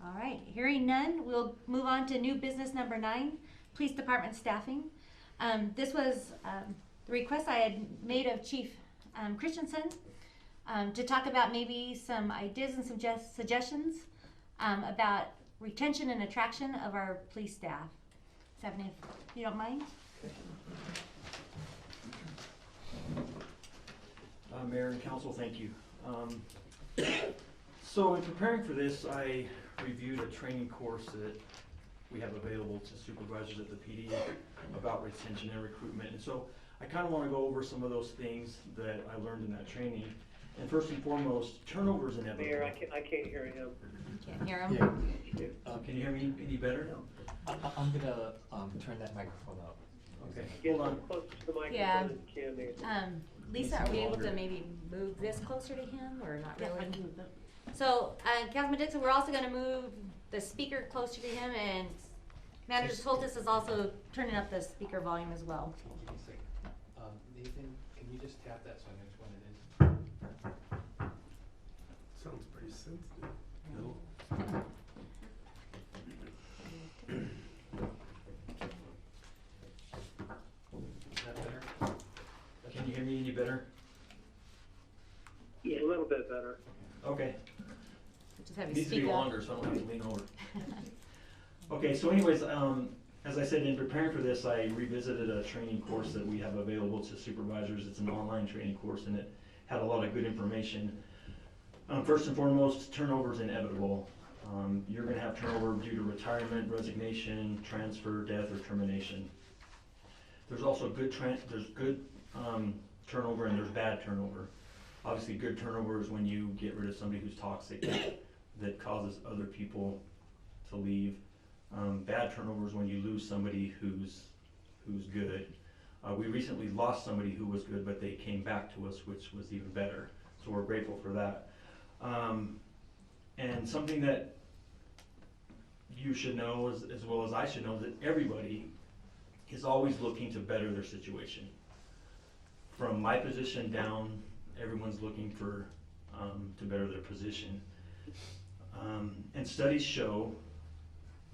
All right, hearing none, we'll move on to new business number 9, Police Department staffing. This was the request I had made of Chief Christensen to talk about maybe some ideas and suggestions about retention and attraction of our police staff. Stephanie, if you don't mind. Mayor and Council, thank you. So in preparing for this, I reviewed a training course that we have available to supervisors at the PD about retention and recruitment. And so I kind of want to go over some of those things that I learned in that training. And first and foremost, turnover is inevitable. Mayor, I can't hear him. Can't hear him. Can you hear me any better? I'm gonna turn that microphone up. Okay, Get hold on. close to the microphone Yeah. as you can, Mayor. Lisa, are we able to maybe move this closer to him or not really? So, Councilman Dixon, we're also gonna move the speaker closer to him, and Manager Soltis is also turning up the speaker volume as well. Nathan, can you just tap that so I know which one it is? Sounds pretty sensitive. No. Is that better? Can you hear me any better? Yeah, a little bit better. Okay. Just have It you needs to speak be up. longer, so I don't have to lean over. Okay, so anyways, as I said, in preparing for this, I revisited a training course that we have available to supervisors. It's an online training course, and it had a lot of good information. First and foremost, turnover is inevitable. You're going to have turnover due to retirement, resignation, transfer, death, or termination. There's also good turnover and there's bad turnover. Obviously, good turnover is when you get rid of somebody who's toxic that causes other people to leave. Bad turnover is when you lose somebody who's good. We recently lost somebody who was good, but they came back to us, which was even better. So we're grateful for that. And something that you should know, as well as I should know, that everybody is always looking to better their situation. From my position down, everyone's looking for to better their position. And studies show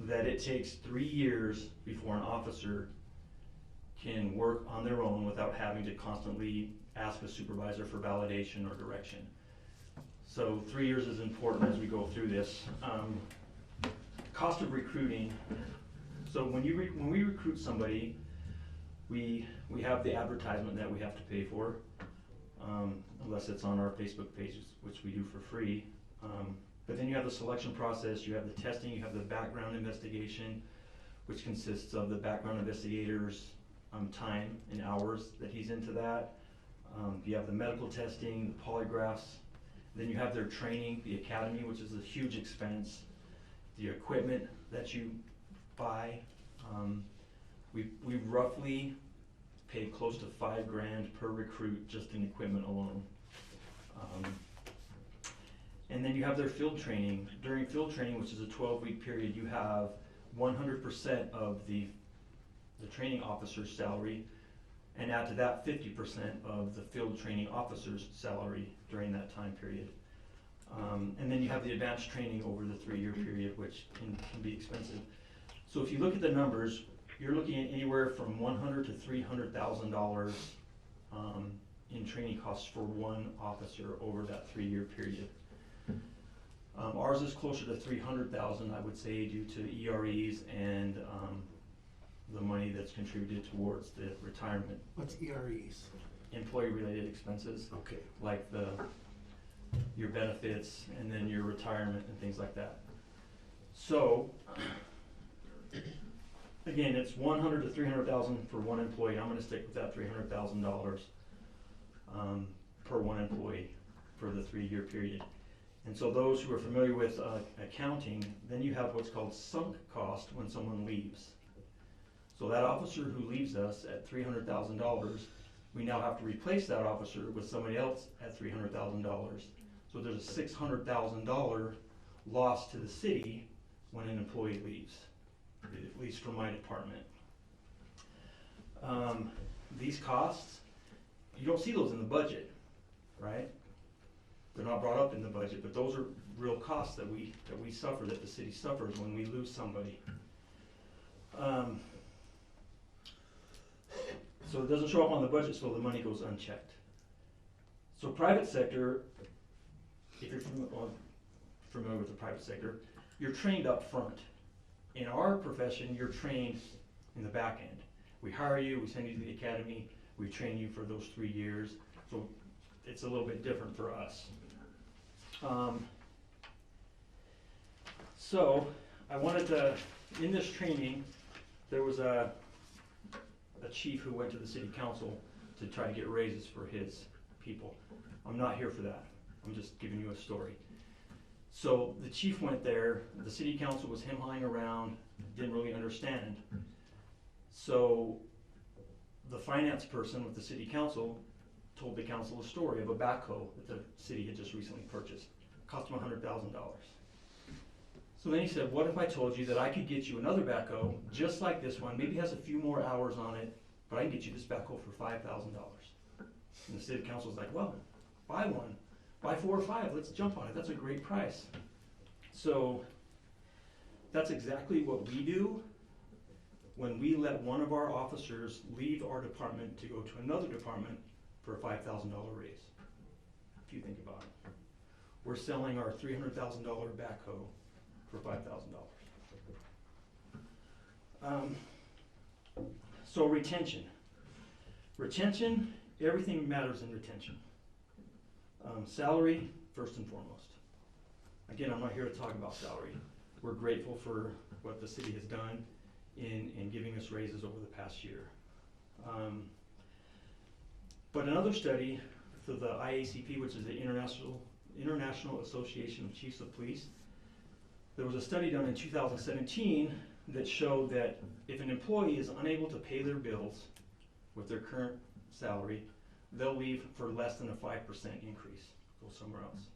that it takes 3 years before an officer can work on their own without having to constantly ask a supervisor for validation or direction. So 3 years is important as we go through this. Cost of recruiting. So when we recruit somebody, we have the advertisement that we have to pay for, unless it's on our Facebook pages, which we do for free. But then you have the selection process, you have the testing, you have the background investigation, which consists of the background investigator's time and hours that he's into that, You have the medical testing, the polygraphs, then you have their training, the academy, which is a huge expense, the equipment that you buy. We roughly pay close to $5,000 per recruit just in equipment alone. And then you have their field training. During field training, which is a 12-week period, you have 100% of the training officer's salary, and add to that 50% of the field training officer's salary during that time period. And then you have the advanced training over the 3-year period, which can be expensive. So if you look at the numbers, you're looking at anywhere from $100,000 to $300,000 in training costs for one officer over that 3-year period. Ours is closer to $300,000, I would say, due to EREs and the money that's contributed towards the retirement. What's EREs? Employee-related expenses, Okay. like your benefits and then your retirement and things like that. So, again, it's $100,000 to $300,000 for one employee. I'm going to stick with that $300,000 per one employee for the 3-year period. And so those who are familiar with accounting, then you have what's called sunk cost when someone leaves. So that officer who leaves us at $300,000, we now have to replace that officer with somebody else at $300,000. So there's a $600,000 loss to the city when an employee leaves, at least from my department. These costs, you don't see those in the budget, right? They're not brought up in the budget, but those are real costs that we suffer, that the city suffers when we lose somebody. So it doesn't show up on the budget, so the money goes unchecked. So private sector, if you're familiar with the private sector, you're trained up front. In our profession, you're trained in the back end. We hire you, we send you to the academy, we train you for those 3 years. So it's a little bit different for us. So I wanted to, in this training, there was a chief who went to the city council to try to get raises for his people. I'm not here for that. I'm just giving you a story. So the chief went there, the city council was him-hawing around, didn't really understand. So the finance person with the city council told the council a story of a backhoe that the city had just recently purchased. It cost him $100,000. So then he said, what if I told you that I could get you another backhoe just like this one, maybe has a few more hours on it, but I can get you this backhoe for $5,000. And the city council was like, well, buy one, buy 4 or 5, let's jump on it, that's a great price. So that's exactly what we do when we let one of our officers leave our department to go to another department for a $5,000 raise. If you think about it. We're selling our $300,000 backhoe for $5,000. So retention. Retention, everything matters in retention. Salary, first and foremost. Again, I'm not here to talk about salary. We're grateful for what the city has done in giving us raises over the past year. But another study through the IACP, which is the International Association of Chiefs of Police, there was a study done in 2017 that showed that if an employee is unable to pay their bills with their current salary, they'll leave for less than a 5% increase, go somewhere else.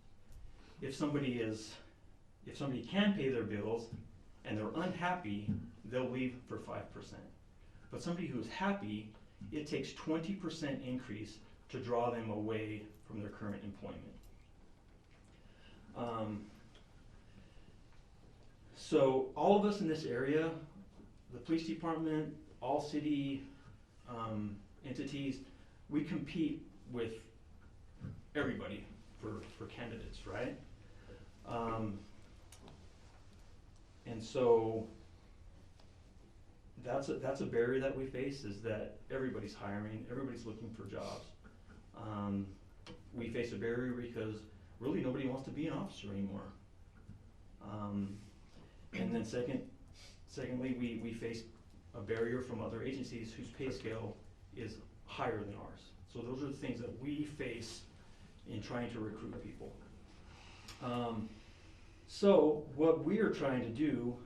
If somebody can pay their bills and they're unhappy, they'll leave for 5%. But somebody who's happy, it takes 20% increase to draw them away from their current employment. So all of us in this area, the police department, all city entities, we compete with everybody for candidates, right? And so that's a barrier that we face, is that everybody's hiring, everybody's looking for jobs. We face a barrier because really nobody wants to be an officer anymore. And then secondly, we face a barrier from other agencies whose pay scale is higher than ours. So those are the things that we face in trying to recruit people. So what we are trying to do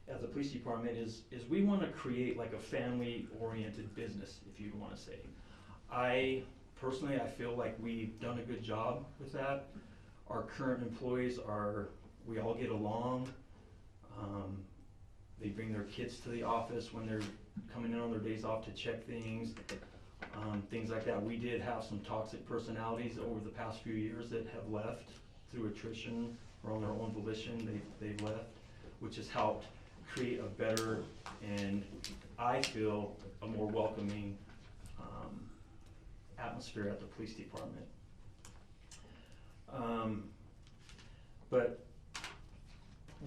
as a police department is we want to create like a family-oriented business, if you want to say. I feel like we've done a good job with that. Our current employees we all get along. They bring their kids to the office when they're coming in on their days off to check things, things like that. We did have some toxic personalities over the past few years that have left through attrition or on their own volition. They've left, which has helped create a better and, I feel, a more welcoming atmosphere at the police department. But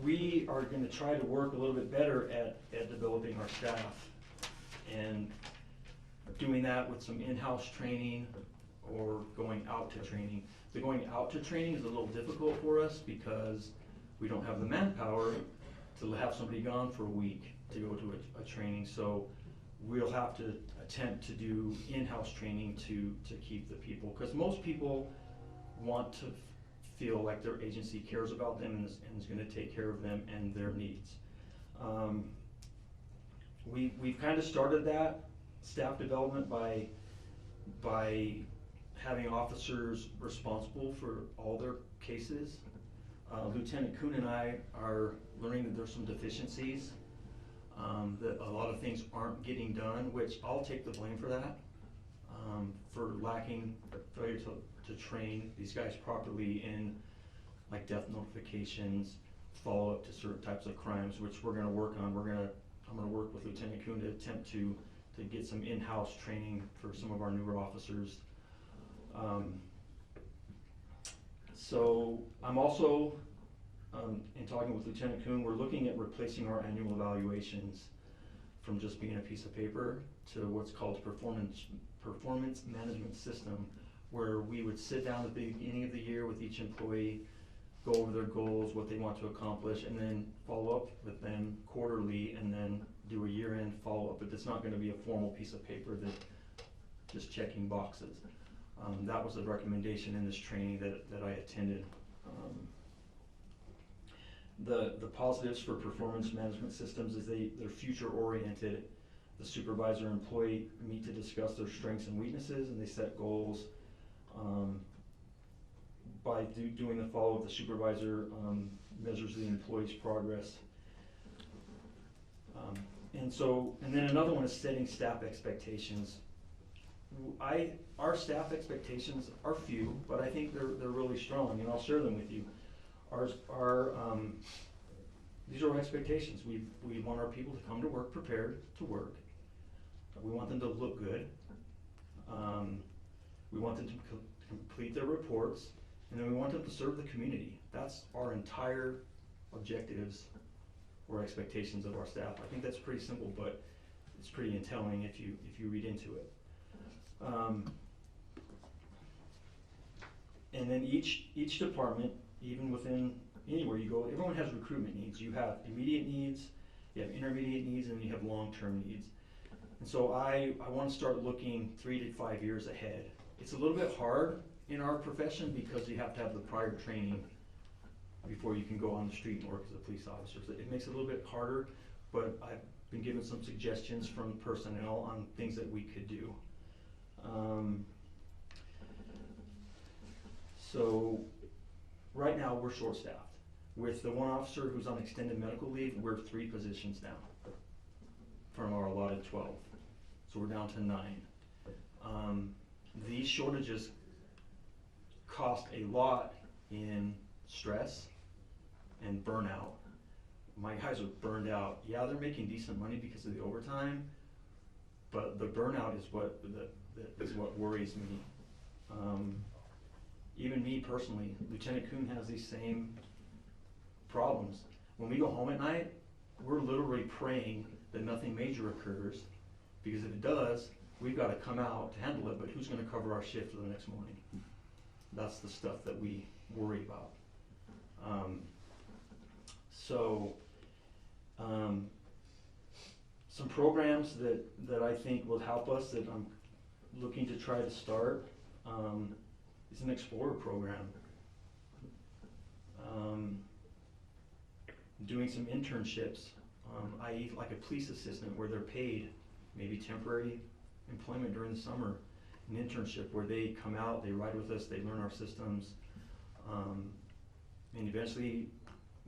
we are going to try to work a little bit better at developing our staff, and doing that with some in-house training or going out to training. The going out to training is a little difficult for us because we don't have the manpower to have somebody gone for a week to go to a training. So we'll have to attempt to do in-house training to keep the people, because most people want to feel like their agency cares about them and is going to take care of them and their needs. We've kind of started that staff development by having officers responsible for all their cases. Lieutenant Kuhn and I are learning that there's some deficiencies, that a lot of things aren't getting done, which I'll take the blame for that, for failure to train these guys properly in like death notifications, follow up to certain types of crimes, which we're going to work on. I'm going to work with Lieutenant Kuhn to attempt to get some in-house training for some of our newer officers. So I'm also, in talking with Lieutenant Kuhn, we're looking at replacing our annual evaluations from just being a piece of paper to what's called performance management system, where we would sit down at the beginning of the year with each employee, go over their goals, what they want to accomplish, and then follow up with them quarterly, and then do a year-end follow-up. But it's not going to be a formal piece of paper that just checking boxes. That was the recommendation in this training that I attended. The positives for performance management systems is they're future-oriented. The supervisor and employee meet to discuss their strengths and weaknesses, and they set goals. By doing the follow-up, the supervisor measures the employee's progress. And then another one is setting staff expectations. Our staff expectations are few, but I think they're really strong, and I'll share them with you. These are our expectations. We want our people to come to work prepared to work. We want them to look good. We want them to complete their reports, and then we want them to serve the community. That's our entire objectives or expectations of our staff. I think that's pretty simple, but it's pretty telling if you read into it. And then each department, even within anywhere you go, everyone has recruitment needs. You have immediate needs, you have intermediate needs, and you have long-term needs. And so I want to start looking 3 to 5 years ahead. It's a little bit hard in our profession because you have to have the prior training before you can go on the street and work as a police officer. So it makes it a little bit harder, but I've been given some suggestions from personnel on things that we could do. So right now we're short-staffed. With the one officer who's on extended medical leave, we're 3 positions down from our allotted 12. So we're down to 9. These shortages cost a lot in stress and burnout. My guys are burned out. Yeah, they're making decent money because of the overtime, but the burnout is what worries me. Even me personally, Lieutenant Kuhn has these same problems. When we go home at night, we're literally praying that nothing major occurs, because if it does, we've got to come out to handle it, but who's going to cover our shift for the next morning? That's the stuff that we worry about. Some programs that I think will help us, that I'm looking to try to start is an Explorer program. Doing some internships, i.e. like a police assistant where they're paid, maybe temporary employment during the summer, an internship where they come out, they ride with us, they learn our systems, and eventually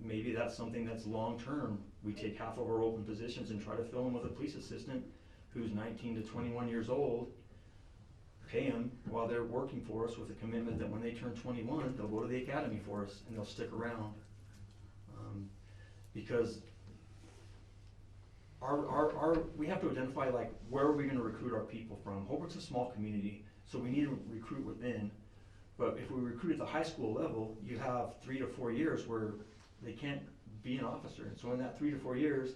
maybe that's something that's long-term. We take half of our open positions and try to fill them with a police assistant who's 19 to 21 years old, pay them while they're working for us with a commitment that when they turn 21, they'll go to the academy for us and they'll stick around. Because we have to identify, like, where are we gonna recruit our people from? Holbrook's a small community, so we need to recruit within. But if we recruit at the high school level, you have 3 to 4 years where they can't be an officer. And so in that 3 to 4 years,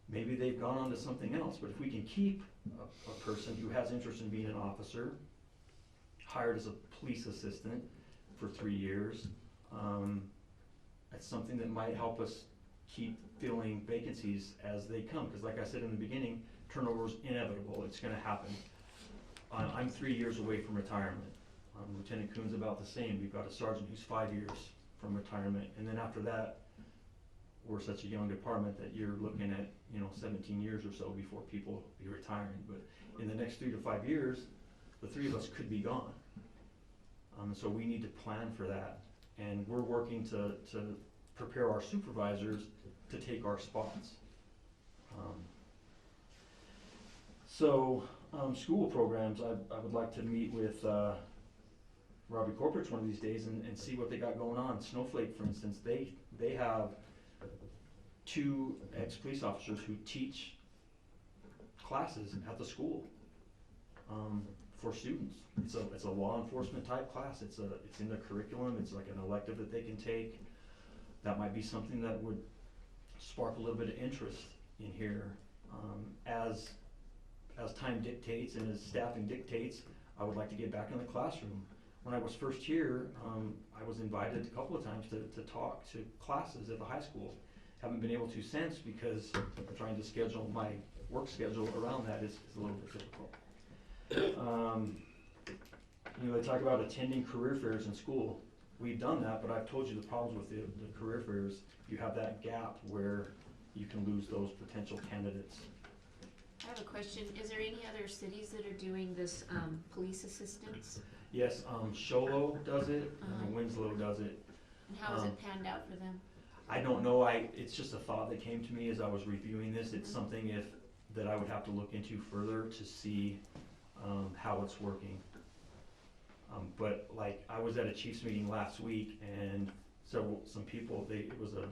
maybe they've gone on to something else. But if we can keep a person who has interest in being an officer, hired as a police assistant for 3 years, that's something that might help us keep filling vacancies as they come. Because like I said in the beginning, turnover is inevitable. It's gonna happen. I'm 3 years away from retirement. Lieutenant Coon's about the same. We've got a sergeant who's 5 years from retirement. And then after that, we're such a young department that you're looking at, 17 years or so before people be retiring. But in the next 3 to 5 years, the 3 of us could be gone. So we need to plan for that. And we're working to prepare our supervisors to take our spots. School programs, I would like to meet with Robbie Corporate's one of these days and see what they got going on. Snowflake, for instance, they have 2 ex-police officers who teach classes at the school for students. It's a law enforcement type class. It's in the curriculum. It's like an elective that they can take. That might be something that would spark a little bit of interest in here. As time dictates and as staffing dictates, I would like to get back in the classroom. When I was first here, I was invited a couple of times to talk to classes at the high school. Haven't been able to since because trying to schedule my work schedule around that is a little bit difficult. They talk about attending career fairs in school. We've done that, but I've told you the problems with the career fairs. You have that gap where you can lose those potential candidates. I have a question. Is there any other cities that are doing this police assistance? Yes, Sholo does it, and Winslow does it. And how has it panned out for them? I don't know. It's just a thought that came to me as I was reviewing this. It's something that I would have to look into further to see how it's working. But like I was at a Chiefs meeting last week, and some people it was a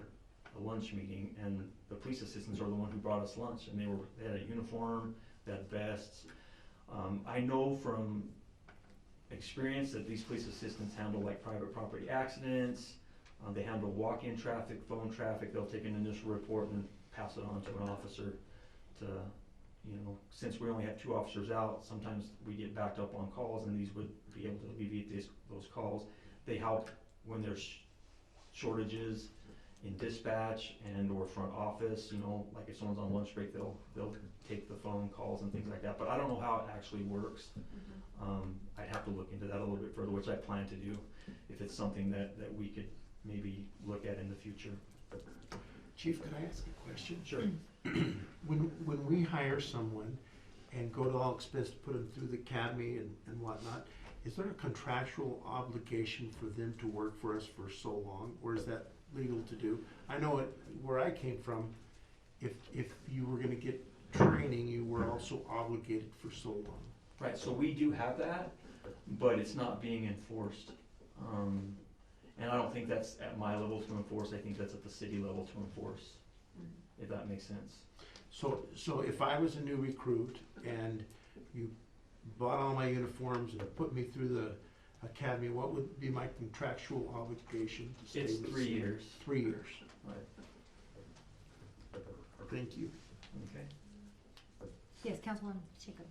lunch meeting, and the police assistants are the one who brought us lunch, and they had a uniform, they had vests. I know from experience that these police assistants handle like private property accidents. They handle walk-in traffic, phone traffic. They'll take an initial report and pass it on to an officer to, since we only have 2 officers out, sometimes we get backed up on calls, and these would be able to alleviate those calls. They help when there's shortages in dispatch and or front office, like if someone's on lunch break, they'll take the phone calls and things like that. But I don't know how it actually works. I'd have to look into that a little bit further, which I plan to do, if it's something that we could maybe look at in the future. Chief, can I ask a question? Sure. When we hire someone and go to all expense to put them through the academy and whatnot, is there a contractual obligation for them to work for us for so long, or is that legal to do? I know where I came from, if you were gonna get training, you were also obligated for so long. Right, so we do have that, but it's not being enforced. And I don't think that's at my level to enforce. I think that's at the city level to enforce, if that makes sense. So if I was a new recruit and you bought all my uniforms and put me through the academy, what would be my contractual obligation to stay It's with 3 the years. 3 years. Right. Thank you. Okay. Yes, Councilwoman Jacob.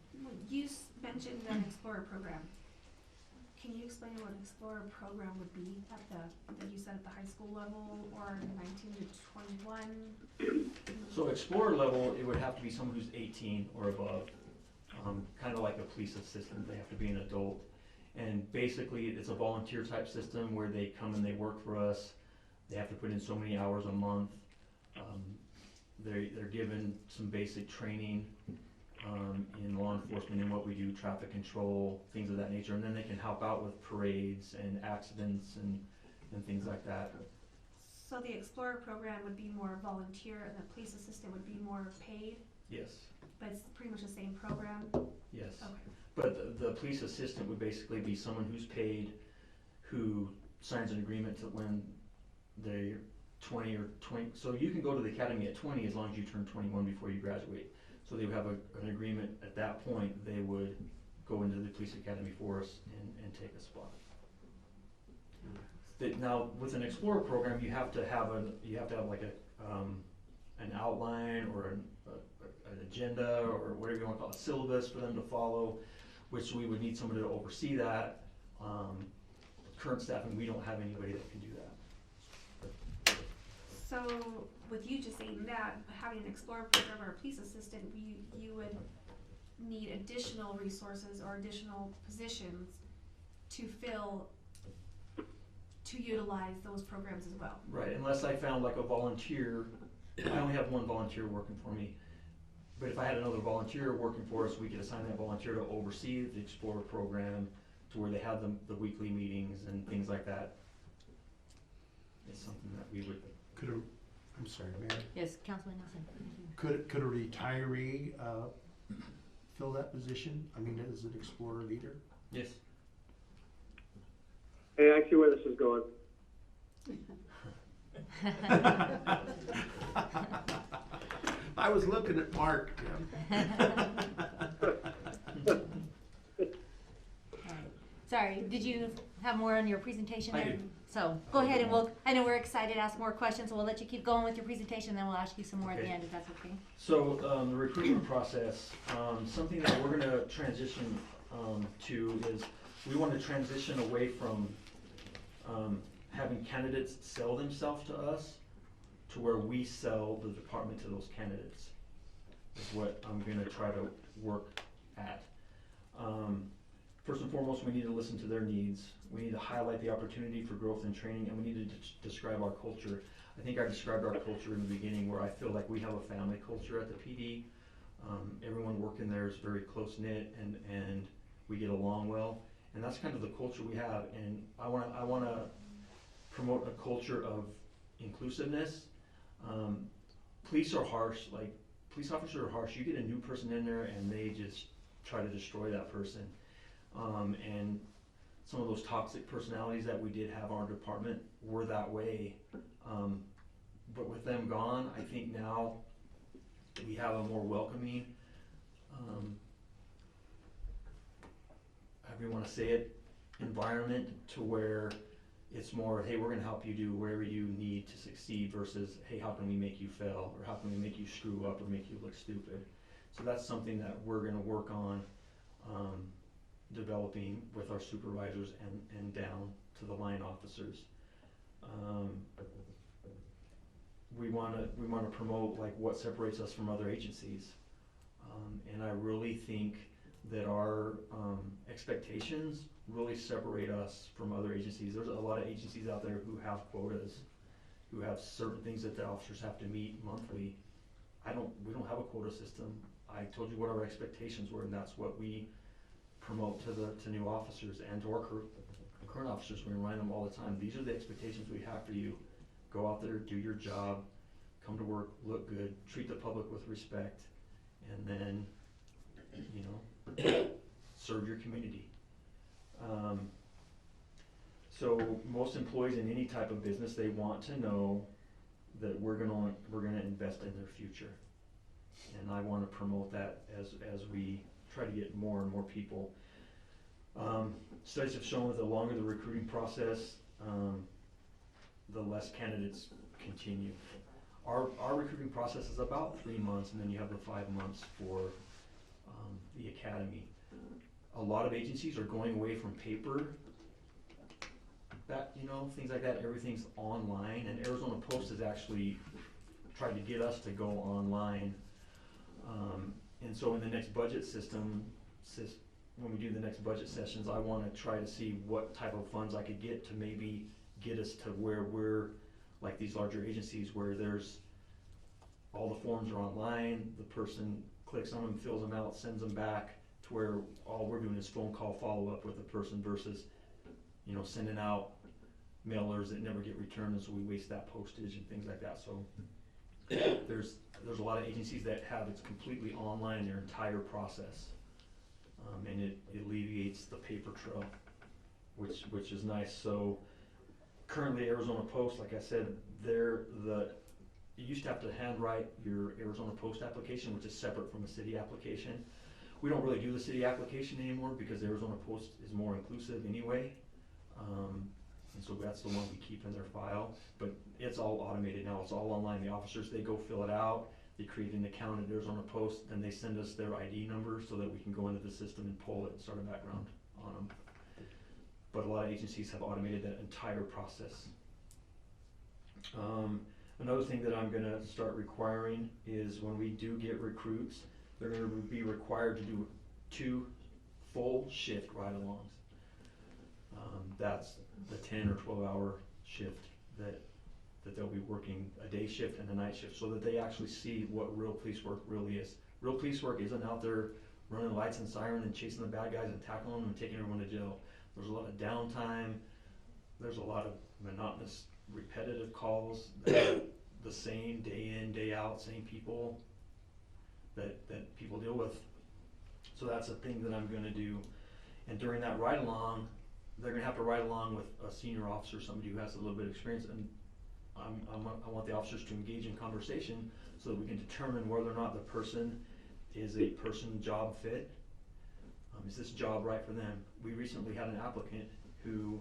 You mentioned an Explorer program. Can you explain what an Explorer program would be that you said at the high school level or 19 to 21? So Explorer level, it would have to be someone who's 18 or above. kind of like a police assistant. They have to be an adult. And basically, it's a volunteer type system where they come and they work for us. They have to put in so many hours a month. They're given some basic training in law enforcement and what we do, traffic control, things of that nature. And then they can help out with parades and accidents and things like that. So the Explorer program would be more volunteer and the police assistant would be more paid, Yes, but it's pretty much the same program? yes. Okay. But the police assistant would basically be someone who's paid, who signs an agreement to when they're 20 or 20. So you can go to the academy at 20 as long as you turn 21 before you graduate. So they would have an agreement at that point. They would go into the police academy for us and take a spot. Now with an Explorer program, you have to have like an outline or an agenda or whatever you want to call it, a syllabus for them to follow, which we would need somebody to oversee that. Current staffing, we don't have anybody that can do that. So with you just saying that, having an Explorer program or a police assistant, you would need additional resources or additional positions to fill, to utilize those programs as well. Right, unless I found like a volunteer. I only have one volunteer working for me. But if I had another volunteer working for us, we could assign that volunteer to oversee the Explorer program to where they have the weekly meetings and things like that. It's something that we would. I'm sorry, Mayor. Yes, Councilman Nelson. Could a retiree fill that position? I mean, as an Explorer leader? Yes. Hey, I see where this is going. I was looking at Mark, Tim. Sorry, did you have more on your presentation? I there? do. So go ahead and I know we're excited to ask more questions, so we'll let you keep going with your presentation, then we'll ask you some more at the Okay. end, if that's okay. So the recruitment process, something that we're going to transition to is we want to transition away from having candidates sell themselves to us to where we sell the department to those candidates is what I'm going to try to work at. First and foremost, we need to listen to their needs. We need to highlight the opportunity for growth and training, and we need to describe our culture. I think I described our culture in the beginning where I feel like we have a family culture at the PD. Everyone working there is very close-knit and we get along well. And that's kind of the culture we have. And I want to promote a culture of inclusiveness. Police are harsh, like police officers are harsh. You get a new person in there and they just try to destroy that person. And some of those toxic personalities that we did have in our department were that way. But with them gone, I think now we have a more welcoming, however you want to say it, environment to where it's more, hey, we're going to help you do wherever you need to succeed versus, hey, how can we make you fail or how can we make you screw up or make you look stupid? So that's something that we're going to work on developing with our supervisors and down to the line officers. We want to promote like what separates us from other agencies, and I really think that our expectations really separate us from other agencies. There's a lot of agencies out there who have quotas, who have certain things that the officers have to meet monthly. We don't have a quota system. I told you what our expectations were, and that's what we promote to new officers and to our current officers. We remind them all the time, these are the expectations we have for you. Go out there, do your job, come to work, look good, treat the public with respect, and then, serve your community. So most employees in any type of business, they want to know that we're gonna invest in their future. And I want to promote that as we try to get more and more people. Studies have shown that the longer the recruiting process, the less candidates continue. Our recruiting process is about 3 months, and then you have the 5 months for the academy. A lot of agencies are going away from paper, things like that. Everything's online, and Arizona Post has actually tried to get us to go online. And so in the next budget when we do the next budget sessions, I wanna try to see what type of funds I could get to maybe get us to where we're like these larger agencies where there's all the forms are online, the person clicks on them, fills them out, sends them back to where all we're doing is phone call follow-up with the person versus, you know, sending out mailers that never get returned, and so we waste that postage and things like that. So there's a lot of agencies that have it's completely online, their entire process, and it alleviates the paper trail, which is nice. So currently Arizona Post, like I said, you used to have to handwrite your Arizona Post application, which is separate from a city application. We don't really do the city application anymore because Arizona Post is more inclusive anyway. And so that's the one we keep in their file, but it's all automated now. It's all online. The officers, they go fill it out, they create an account at Arizona Post, then they send us their ID number so that we can go into the system and pull it and start a background on them. But a lot of agencies have automated that entire process. Another thing that I'm gonna start requiring is when we do get recruits, they're gonna be required to do 2 full shift ride-alongs. That's the 10 or 12 hour shift that they'll be working, a day shift and a night shift, so that they actually see what real police work really is. Real police work isn't out there running lights and siren and chasing the bad guys and tackling them and taking everyone to jail. There's a lot of downtime, there's a lot of monotonous, repetitive calls that are the same day in, day out, same people that people deal with. So that's a thing that I'm gonna do. And during that ride along, they're gonna have to ride along with a senior officer, somebody who has a little bit of experience, and I want the officers to engage in conversation so that we can determine whether or not the person is a person job fit. Is this job right for them? We recently had an applicant who,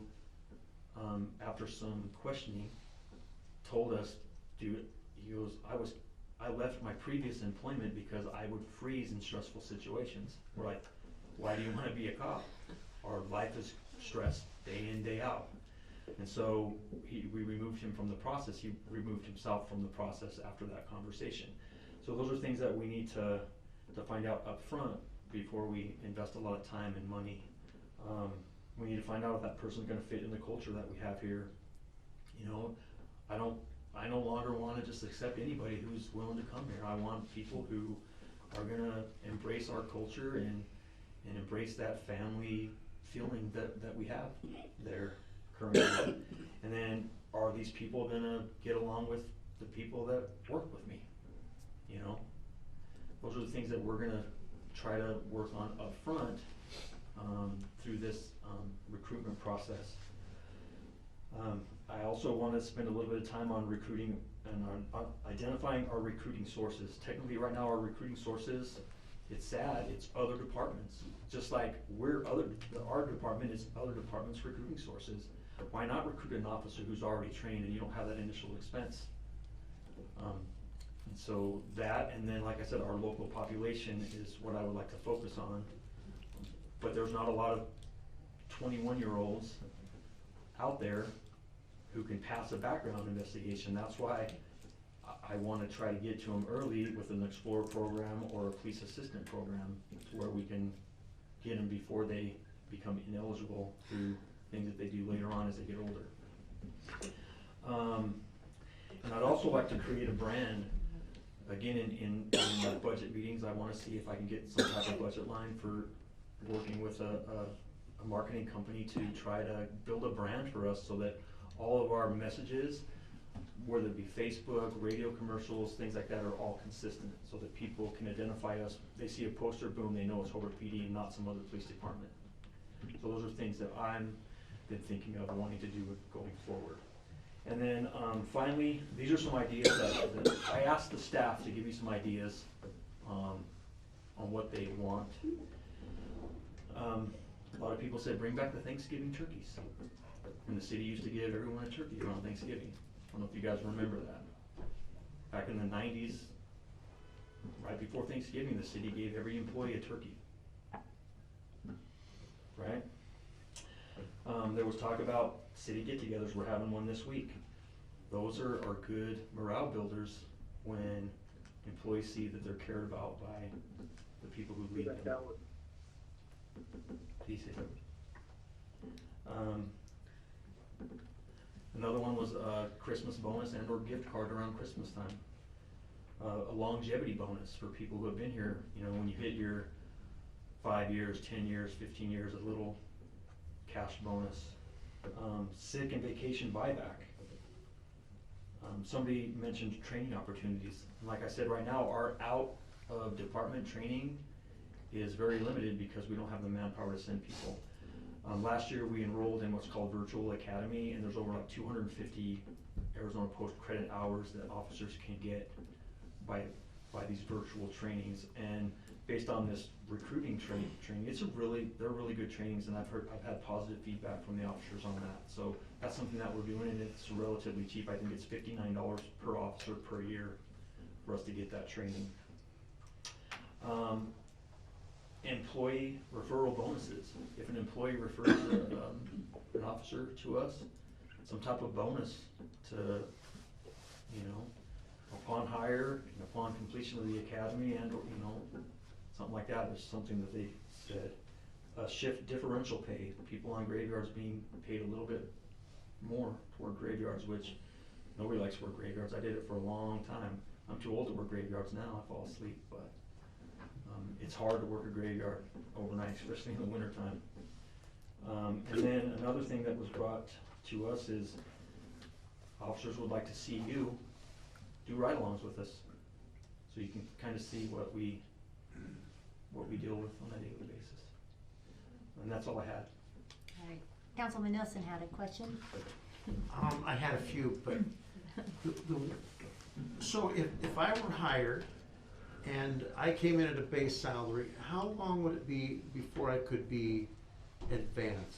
after some questioning, told us, dude, he goes, I left my previous employment because I would freeze in stressful situations. We're like, why do you want to be a cop? Our life is stress day in, day out. And so we removed him from the process. He removed himself from the process after that conversation. So those are things that we need to find out up front before we invest a lot of time and money. We need to find out if that person's gonna fit in the culture that we have here. You know, I no longer wanna just accept anybody who's willing to come here. I want people who are gonna embrace our culture and embrace that family feeling that we have there currently. And then are these people gonna get along with the people that work with me? You know, those are the things that we're gonna try to work on up front through this recruitment process. I also want to spend a little bit of time on recruiting and on identifying our recruiting sources. Technically right now our recruiting sources, it's sad, it's other departments. Just like our department is other departments' recruiting sources. Why not recruit an officer who's already trained and you don't have that initial expense? And so that, and then like I said, our local population is what I would like to focus on. But there's not a lot of 21-year-olds out there who can pass a background investigation. That's why I want to try to get to them early with an Explorer program or a police assistant program to where we can get them before they become ineligible through things that they do later on as they get older. And I'd also like to create a brand. Again, in my budget meetings, I want to see if I can get some type of budget line for working with a marketing company to try to build a brand for us so that all of our messages, whether it be Facebook, radio commercials, things like that, are all consistent so that people can identify us. They see a poster, boom, they know it's Holbrook PD and not some other police department. So those are things that I'm been thinking of wanting to do going forward. And then finally, these are some ideas that I asked the staff to give me some ideas on what they want. A lot of people said bring back the Thanksgiving turkeys. And the city used to give everyone a turkey around Thanksgiving. I don't know if you guys remember that. Back in the 90s, right before Thanksgiving, the city gave every employee a turkey. Right? There was talk about city get-togethers. We're having one this week. Those are good morale builders when employees see that they're cared about by the people who lead That them. one. Please say something. Another one was a Christmas bonus and or gift card around Christmas time. A longevity bonus for people who have been here, you know, when you hit your 5 years, 10 years, 15 years, a little cash bonus. Sick and vacation buyback. Somebody mentioned training opportunities. Like I said, right now, our out of department training is very limited because we don't have the manpower to send people. Last year we enrolled in what's called Virtual Academy, and there's over like 250 Arizona Post credit hours that officers can get by these virtual trainings. And based on this recruiting training, they're really good trainings, and I've had positive feedback from the officers on that. So that's something that we're doing, and it's relatively cheap. I think it's $59 per officer per year for us to get that training. Employee referral bonuses. If an employee refers an officer to us, some type of bonus to, you know, upon hire and upon completion of the academy, and or, you know, something like that is something that they said. Shift differential pay. People on graveyards being paid a little bit more toward graveyards, which nobody likes to work graveyards. I did it for a long time. I'm too old to work graveyards now. I fall asleep, but it's hard to work a graveyard overnight, especially in the wintertime. And then another thing that was brought to us is officers would like to see you do ride-alongs with us, so you can kind of see what we deal with on a daily basis. And that's all I had. All right. Councilman Nelson had a question. I had a few, but so if I were hired and I came in at a base salary, how long would it be before I could be advanced?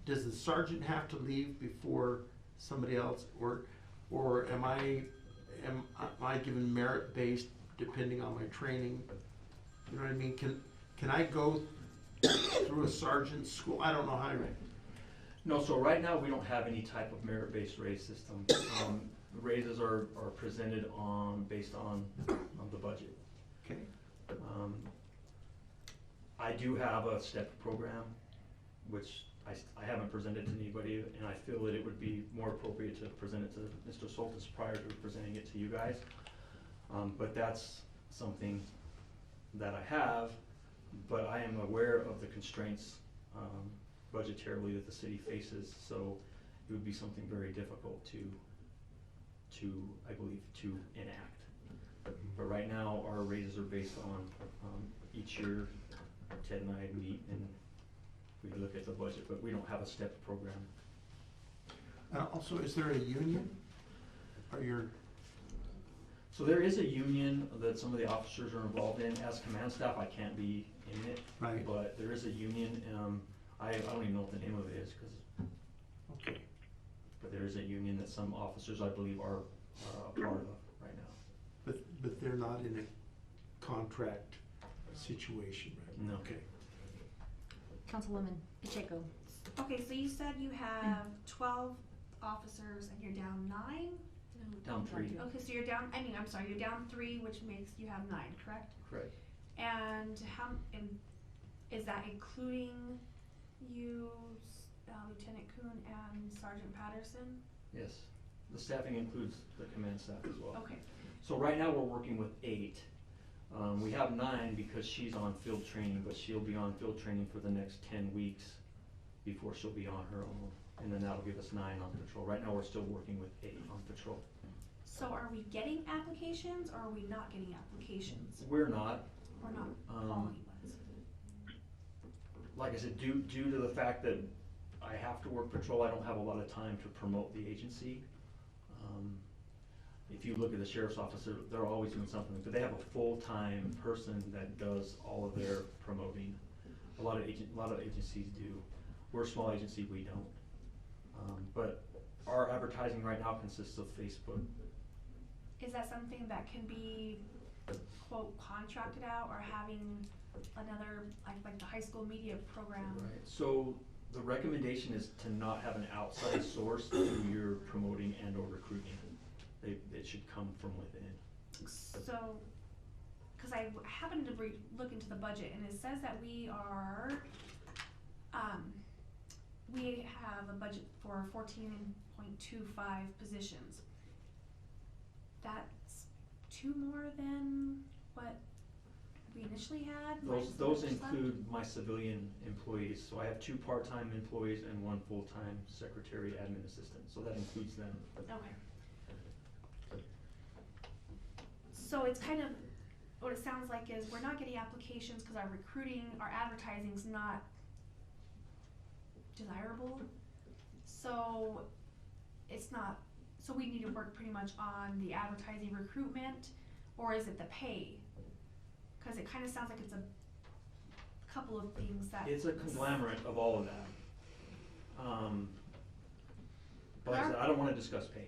Does the sergeant have to leave before somebody else, or am I given merit based depending on my training? You know what I mean? Can I go through a sergeant's school? I don't know how to. No, so right now we don't have any type of merit-based raise system. Raises are presented based on the budget. Okay. I do have a STEP program, which I haven't presented to anybody, and I feel that it would be more appropriate to present it to Mr. Soltis prior to presenting it to you guys. But that's something that I have, but I am aware of the constraints budgetarily that the city faces, so it would be something very difficult to I believe, to enact. But right now, our raises are based on, each year, Ted and I meet and we look at the budget, but we don't have a STEP program. Also, is there a union? So there is a union that some of the officers are involved in. As command staff, I can't be in it, Right. But there is a union. I don't even know what the name of it is, Okay. but there is a union that some officers, I believe, are a part of right now. But they're not in a contract situation, right? No. Okay. Councilwoman Pacheco. Okay, so you said you have 12 officers and you're down 9? Down 3. Okay, so you're down, you're down 3, which makes you have 9, correct? Correct. And is that including you, Lieutenant Kuhn and Sergeant Patterson? Yes. The staffing includes the command staff as well. Okay. So right now we're working with 8. We have 9 because she's on field training, but she'll be on field training for the next 10 weeks before she'll be on her own. And then that'll give us 9 on patrol. Right now we're still working with 8 on patrol. So are we getting applications or are we not getting applications? We're not. We're not quality ones. Like I said, due to the fact that I have to work patrol, I don't have a lot of time to promote the agency. If you look at the sheriff's office, they're always doing something, but they have a full-time person that does all of their promoting. A lot of agencies do. We're a small agency, we don't. But our advertising right now consists of Facebook. Is that something that can be, quote, contracted out, or having another, like the high school media program? Right, so the recommendation is to not have an outside source who you're promoting and or recruiting. It should come from within. So cause I happened to look into the budget and it says that we are, we have a budget for 14.25 positions. That's 2 more than what we initially had? Those include my civilian employees, so I have 2 part-time employees and 1 full-time secretary admin assistant, so that includes them. Okay. So it's kind of, what it sounds like is we're not getting applications because our recruiting, our advertising's not desirable. So it's not, so we need to work pretty much on the advertising recruitment, or is it the pay? Cause it kinda sounds like it's a couple of things that. It's a conglomerate of all of that. But like I said, I don't wanna discuss pay.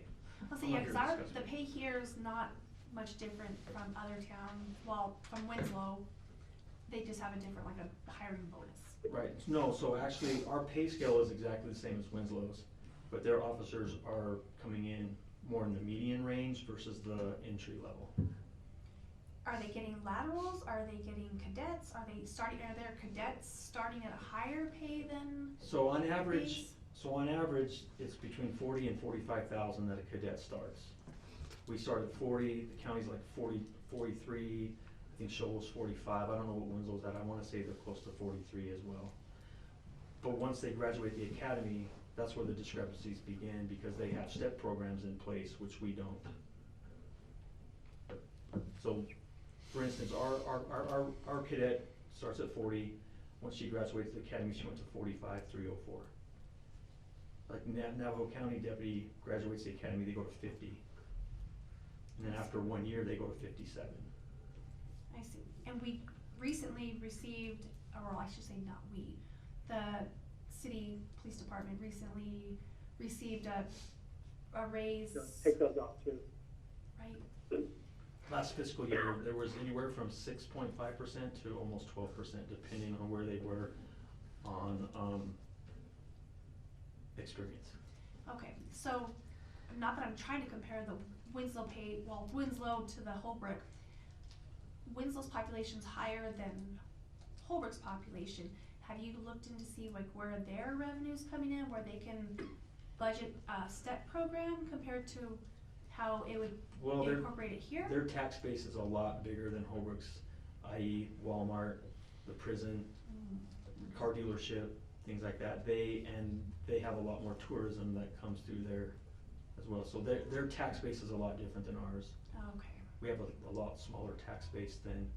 I'll say, I'm yeah, not here cause to discuss the pay. pay here is not much different from other towns, well, from Winslow, they just have a different, like a hiring bonus. Right, no, so actually, our pay scale is exactly the same as Winslow's, but their officers are coming in more in the median range versus the entry level. Are they getting laterals? Are they getting cadets? Are their cadets starting at a higher pay than? So on average, these? it's between 40 and 45,000 that a cadet starts. We start at 40, the county's like 40, 43, I think Shoal's 45, I don't know what Winslow's at, I wanna say they're close to 43 as well. But once they graduate the academy, that's where the discrepancies begin, because they have step programs in place, which we don't. So, for instance, our cadet starts at 40, once she graduates the academy, she went to 45,304. Like Navajo County deputy graduates the academy, they go to 50. And then after 1 year, they go to 57. I see. And we recently received, or I should say not we, the city police department recently received a raise, Take those off too. right? Last fiscal year, there was anywhere from 6.5% to almost 12%, depending on where they were on experience. Okay, so not that I'm trying to compare the Winslow pay, well, Winslow to the Holbrook. Winslow's population's higher than Holbrook's population. Have you looked in to see like where their revenue's coming in, where they can budget a step program compared to how it would Well, incorporate it here? their tax base is a lot bigger than Holbrook's, i.e. Walmart, the prison, car dealership, things like that. They have a lot more tourism that comes through there as well. So their tax base is a lot different than ours. Okay. We have a lot smaller tax base than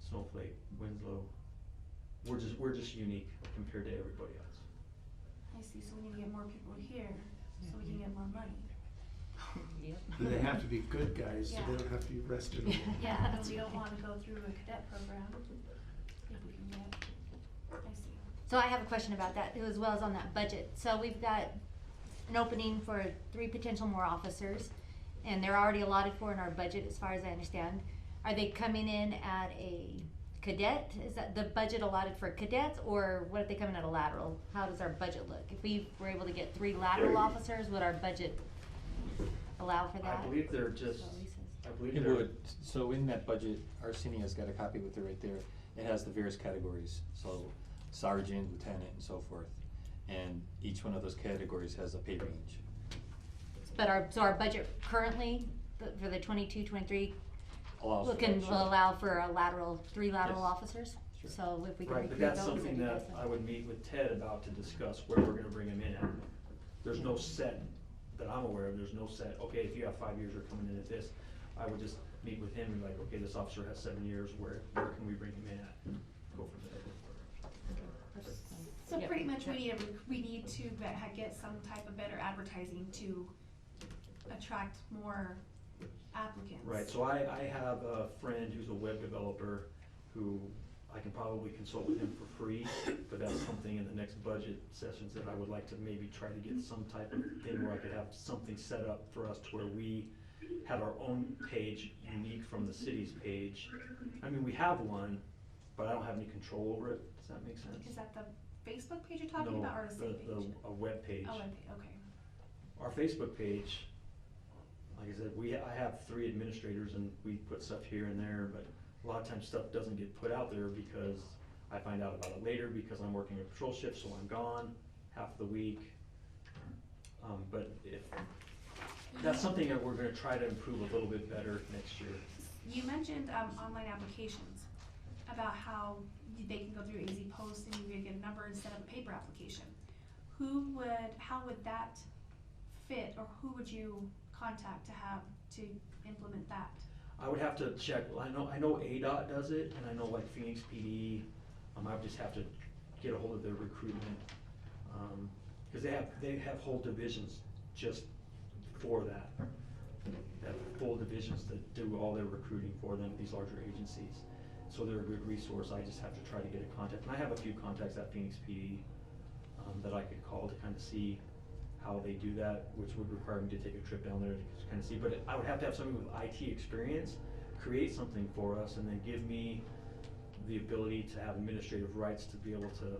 Snowflake, Winslow. We're just unique compared to everybody else. I see, so we need to get more people here, so we can get more money. And they have to be good guys, so they don't have to be arrested. Yeah, and we don't wanna go through a cadet program if we can get, I see. So I have a question about that, as well as on that budget. So we've got an opening for 3 potential more officers, and they're already allotted for in our budget, as far as I understand. Are they coming in at a cadet? Is that the budget allotted for cadets, or what if they come in at a lateral? How does our budget look? If we were able to get 3 lateral officers, would our budget allow for that? I believe they're just, So Lisa's- I believe It they're. would, so in that budget, Arsenia's got a copy with it right there. It has the various categories, so sergeant, lieutenant, and so forth. And each one of those categories has a pay range. But our budget currently, for the 22, 23, Allows for will that, sure. allow for a lateral, 3 lateral Yes. officers? Sure. So if we can Right, recruit but that's those, something that'd be that awesome. I would meet with Ted about to discuss where we're gonna bring him in at. There's no set, that I'm aware of, there's no set, okay, if you have 5 years, you're coming in at this. I would just meet with him and be like, okay, this officer has 7 years, where can we bring him in at? Go from there. So Yep. pretty much we need to get some type of better advertising to attract more applicants. Right, so I have a friend who's a web developer who I can probably consult with him for free, but that's something in the next budget sessions that I would like to maybe try to get some type of thing where I could have something set up for us to where we have our own page unique from the city's page. I mean, we have one, but I don't have any control over it. Does that make sense? Is that the Facebook page you're talking about, or the city page? No, a web page. Oh, okay. Our Facebook page, like I said, I have 3 administrators and we put stuff here and there, but a lot of times stuff doesn't get put out there because I find out about it later because I'm working a patrol shift, so I'm gone half the week. But if, that's something that we're gonna try to improve a little bit better next year. You mentioned online applications, about how they can go through Easy Post and you can get a number instead of a paper application. How would that fit, or who would you contact to implement that? I would have to check, I know ADOT does it, and I know like Phoenix PD, I would just have to get a hold of their recruitment. Cause they have whole divisions just for that. They have full divisions that do all their recruiting for them, these larger agencies. So they're a good resource. I just have to try to get a contact. And I have a few contacts at Phoenix PD that I could call to kind of see how they do that, which would require me to take a trip down there to kind of see. But I would have to have somebody with IT experience create something for us and then give me the ability to have administrative rights to be able to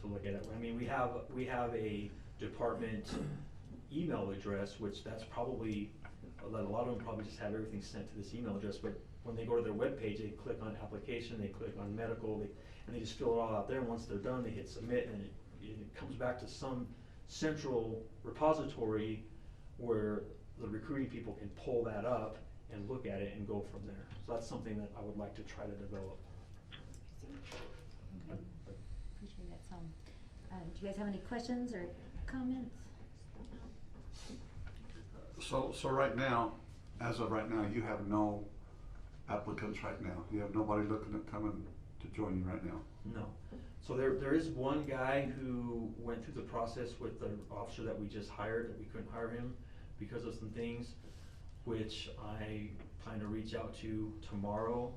look at it. I mean, we have a department email address, which that's probably, a lot of them probably just have everything sent to this email address, but when they go to their webpage, they click on application, they click on medical, and they just fill it all out there, and once they're done, they hit submit, and it comes back to some central repository where the recruiting people can pull that up and look at it and go from there. So that's something that I would like to try to develop. Okay. Appreciate that some. Do you guys have any questions or comments? So right now, as of right now, you have no applicants right now. You have nobody looking at coming to join you right now. No. So there is one guy who went through the process with the officer that we just hired, that we couldn't hire him because of some things, which I plan to reach out to tomorrow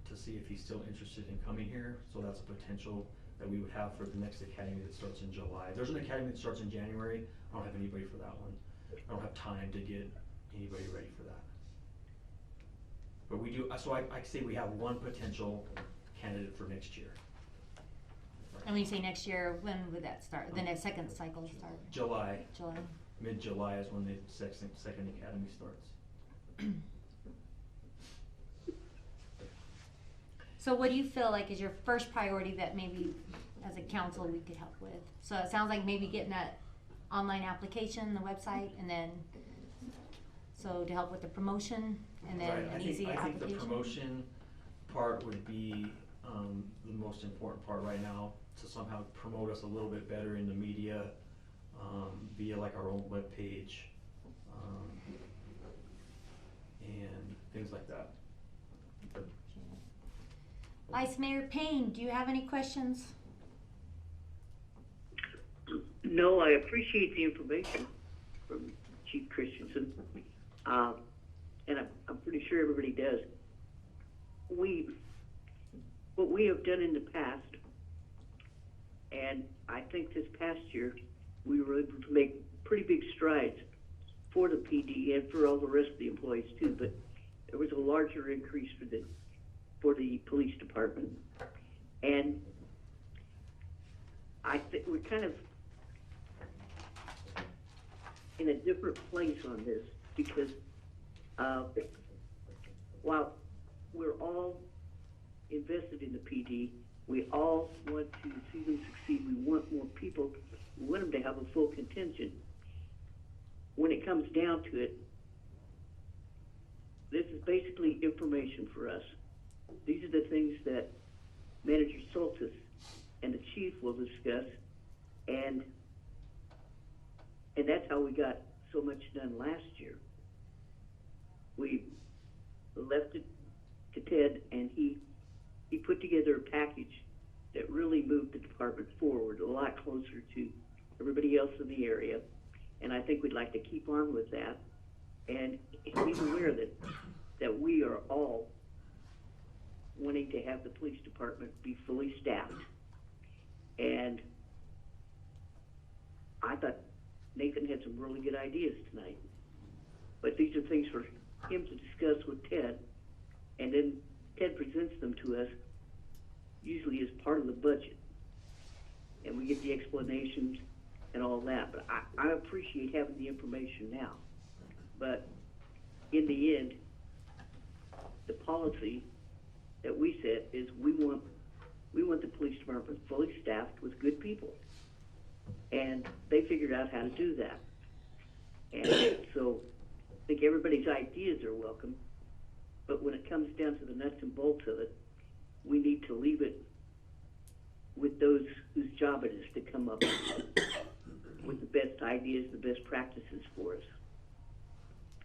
to see if he's still interested in coming here. So that's a potential that we would have for the next academy that starts in July. There's an academy that starts in January. I don't have anybody for that one. I don't have time to get anybody ready for that. But we do, so I say we have one potential candidate for next year. And when you say next year, when would that start? The next second cycle start? July. July. Mid-July is when the second academy starts. So what do you feel like is your first priority that maybe as a council we could help with? So it sounds like maybe getting that online application, the website, and then, so to help with the promotion, and then Right, an easy I application? think the promotion part would be the most important part right now, to somehow promote us a little bit better in the media, via like our own webpage, and things like that. Vice Mayor Payne, do you have any questions? No, I appreciate the information from Chief Christensen, and I'm pretty sure everybody does. What we have done in the past, and I think this past year, we were able to make pretty big strides for the PD and for all the rest of the employees too, but there was a larger increase for the police department. And I think we're kind of in a different place on this, because while we're all invested in the PD, we all want to see them succeed. We want more people. We want them to have a full contingent. When it comes down to it, this is basically information for us. These are the things that Manager Soltis and the chief will discuss, and that's how we got so much done last year. We left it to Ted, and he put together a package that really moved the department forward a lot closer to everybody else in the area, and I think we'd like to keep on with that. And he's aware that we are all wanting to have the police department be fully staffed. And I thought Nathan had some really good ideas tonight, but these are things for him to discuss with Ted, and then Ted presents them to us usually as part of the budget, and we get the explanations and all that. But I appreciate having the information now, but in the end, the policy that we set is we want the police department fully staffed with good people. And they figured out how to do that. And so I think everybody's ideas are welcome, but when it comes down to the nuts and bolts of it, we need to leave it with those whose job it is to come up with the best ideas, the best practices for us.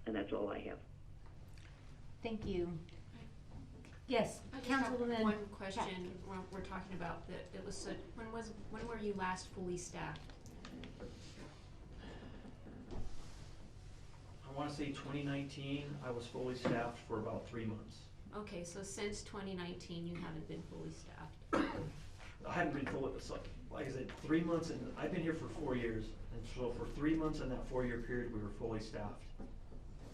And that's all I have. Thank you. Yes, I just have Councilwoman. one question. We're talking about that. It was so, when were you last fully staffed? I wanna say 2019, I was fully staffed for about 3 months. Okay, so since 2019, you haven't been fully staffed. I haven't been fully, so, like I said, 3 months, and I've been here for 4 years, and so for 3 months in that 4-year period, we were fully staffed.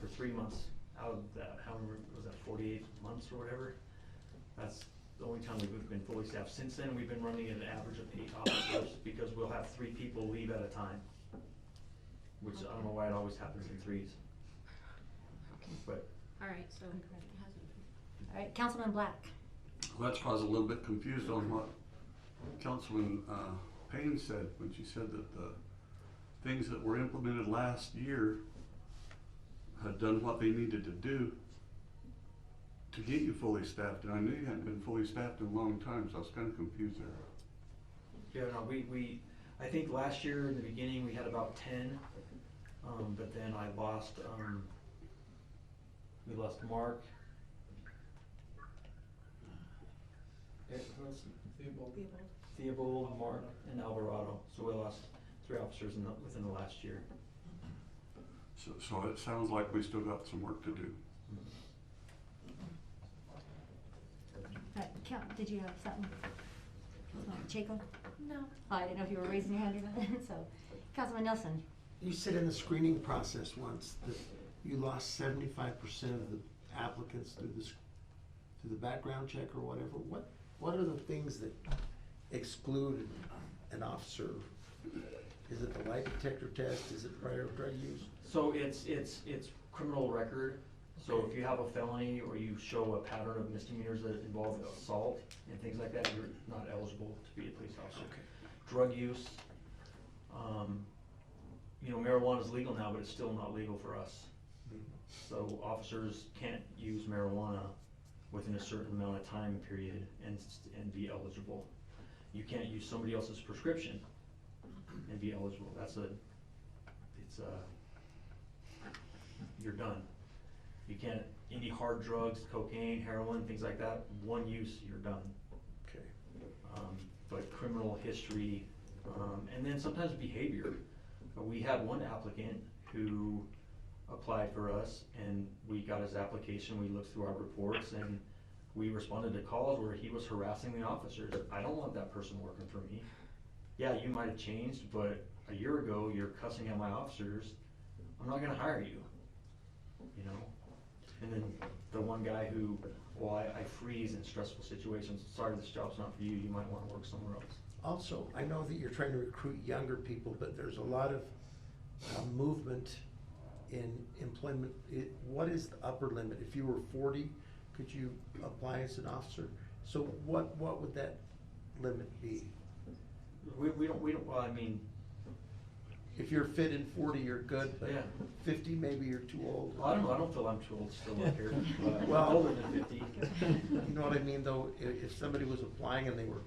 For 3 months out of that, however, was that 48 months or whatever? That's the only time we've been fully staffed. Since then, we've been running at an average of 8 officers, because we'll have 3 people leave at a time. Which I don't know why it always happens in threes. But All right, so it hasn't All right, Councilman Black. Well, that's why I was a little bit confused on what Councilman Payne said when she said that the things that were implemented last year had done what they needed to do to get you fully staffed, and I knew you hadn't been fully staffed in a long time, so I was kind of confused there. yeah, no, we I think last year in the beginning we had about 10, but then I lost we lost Mark. Theobald, Mark, and Alvarado. So we lost 3 officers within the last year. So it sounds like we still got some work to do. Did you have something? Chaco? No. Oh, I didn't know if you were raising your hand or not. So, Councilman Nelson. You said in the screening process once that you lost 75% of the applicants through the background check or whatever. What are the things that exclude an officer? Is it the lie detector test? Is it prior drug use? So it's criminal record. So if you have a felony or you show a pattern of misdemeanors that involve assault and things like that, you're not eligible to be a police officer. Okay. Drug use, you know, marijuana is legal now, but it's still not legal for us. So officers can't use marijuana within a certain amount of time period and be eligible. You can't use somebody else's prescription and be eligible. You're done. You can't, any hard drugs, cocaine, heroin, things like that, one use, you're done. Okay. But criminal history, and then sometimes behavior. We had one applicant who applied for us, and we got his application, we looked through our reports, and we responded to calls where he was harassing the officers. I don't want that person working for me. Yeah, you might have changed, but a year ago, you're cussing at my officers, I'm not gonna hire you, you know? And then the one guy who, well, I freeze in stressful situations, sorry, this job's not for you, you might wanna work somewhere else. Also, I know that you're trying to recruit younger people, but there's a lot of movement in employment. What is the upper limit? If you were 40, could you apply as an officer? So what would that limit be? We don't, well, I mean, If you're fit in 40, you're good, but yeah. 50, maybe you're too old. I don't feel I'm too old still up here, but Well- I'm older than 50. You know what I mean, though? If somebody was applying and they were